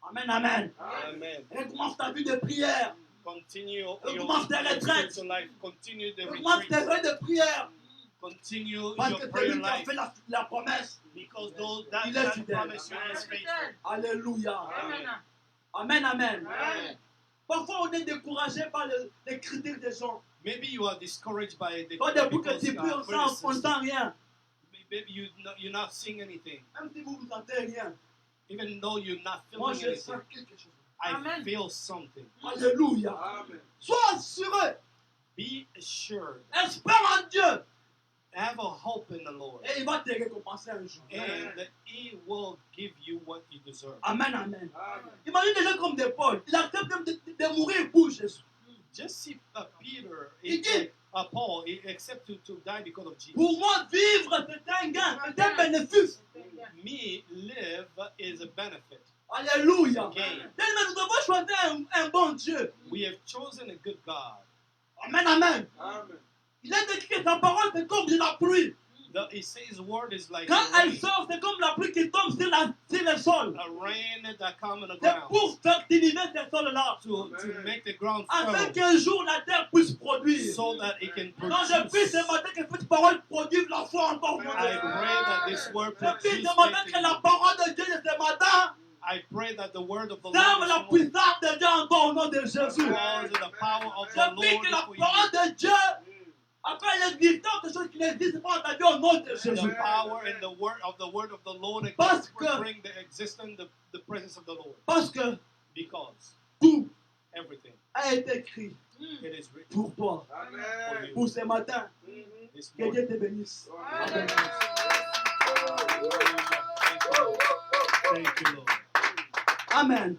Speaker 3: Amen, amen.
Speaker 1: Amen.
Speaker 3: Recommence ta vie de prière.
Speaker 1: Continue your
Speaker 3: Recommence tes retraites.
Speaker 1: spiritual life. Continue the
Speaker 3: Recommence tes
Speaker 1: retreat.
Speaker 3: heures de prière.
Speaker 1: Continue
Speaker 3: Parce
Speaker 1: your
Speaker 3: que c'est
Speaker 1: prayer
Speaker 3: lui qui a
Speaker 1: life.
Speaker 3: fait la promesse.
Speaker 1: Because those that,
Speaker 3: Il est
Speaker 1: that
Speaker 3: fidèle.
Speaker 1: promise you is faithful.
Speaker 3: Alléluia.
Speaker 1: Amen.
Speaker 3: Amen, amen.
Speaker 1: Amen.
Speaker 3: Parfois, on est découragé par les critiques des gens.
Speaker 1: Maybe you are discouraged by the
Speaker 3: Quand debout que
Speaker 1: people's,
Speaker 3: tu pries, on
Speaker 1: criticism.
Speaker 3: sent rien.
Speaker 1: Maybe you're not seeing anything.
Speaker 3: Même si vous ne sentez rien.
Speaker 1: Even though you're not
Speaker 3: Moi,
Speaker 1: feeling
Speaker 3: je sens
Speaker 1: anything,
Speaker 3: quelque chose.
Speaker 1: I
Speaker 2: Amen.
Speaker 1: feel something.
Speaker 3: Alléluia.
Speaker 4: Amen.
Speaker 3: Sois assuré.
Speaker 1: Be assured.
Speaker 3: Espère en Dieu.
Speaker 1: Have a hope in the Lord.
Speaker 3: Et il va te récompenser un jour.
Speaker 1: And that He will give you what you deserve.
Speaker 3: Amen, amen. Imagine des gens comme des Paul. Il accepte même de mourir pour Jésus.
Speaker 1: Just see Peter,
Speaker 3: Il dit,
Speaker 1: Paul, he accept to die because of Jesus.
Speaker 3: pour moi, vivre, c'est un gain, c'est un bénéfice.
Speaker 1: Me live is a benefit.
Speaker 3: Alléluia.
Speaker 1: Gain.
Speaker 3: Tellement nous devons choisir un bon Dieu.
Speaker 1: We have chosen a good God.
Speaker 3: Amen, amen. Il a décrit que sa parole, c'est comme de la pluie.
Speaker 1: He says his word is like
Speaker 3: Quand
Speaker 1: a
Speaker 3: elle
Speaker 1: rain,
Speaker 3: sort, c'est comme la pluie qui tombe sur le sol.
Speaker 1: a rain that comes on the
Speaker 3: C'est
Speaker 1: ground
Speaker 3: pour fertiliser ce sol-là.
Speaker 1: to make the ground
Speaker 3: Afin
Speaker 1: fertile
Speaker 3: qu'un jour la terre puisse produire.
Speaker 1: so that it can
Speaker 3: Quand je prie ce
Speaker 1: produce.
Speaker 3: matin que cette parole produise la foi encore mon
Speaker 1: I
Speaker 3: Dieu.
Speaker 1: pray that this word
Speaker 3: Je prie
Speaker 1: produces
Speaker 3: ce matin
Speaker 1: faith
Speaker 3: que
Speaker 1: in
Speaker 3: la
Speaker 1: you.
Speaker 3: parole de Dieu de ce matin
Speaker 1: I pray that the word of the
Speaker 3: serve
Speaker 1: Lord
Speaker 3: la
Speaker 1: this morning
Speaker 3: puissance de Dieu encore au nom de Jésus.
Speaker 1: cause the power of the
Speaker 3: Je prie
Speaker 1: Lord
Speaker 3: que la
Speaker 1: for you.
Speaker 3: parole de Dieu, après l'existence de choses qui n'existent pas, entendu au nom de Jésus.
Speaker 1: The power and the word of the Lord that
Speaker 3: Parce
Speaker 1: can
Speaker 3: que-
Speaker 1: bring the existence, the presence of the Lord.
Speaker 3: Parce que
Speaker 1: Because
Speaker 3: tout
Speaker 1: everything,
Speaker 3: a été écrit
Speaker 1: it is written
Speaker 3: pour toi,
Speaker 1: for you
Speaker 3: pour ce matin.
Speaker 1: this
Speaker 3: Que
Speaker 1: morning.
Speaker 3: Dieu te bénisse.
Speaker 1: Hallelujah. Thank you, Lord. Thank you, Lord.
Speaker 3: Amen.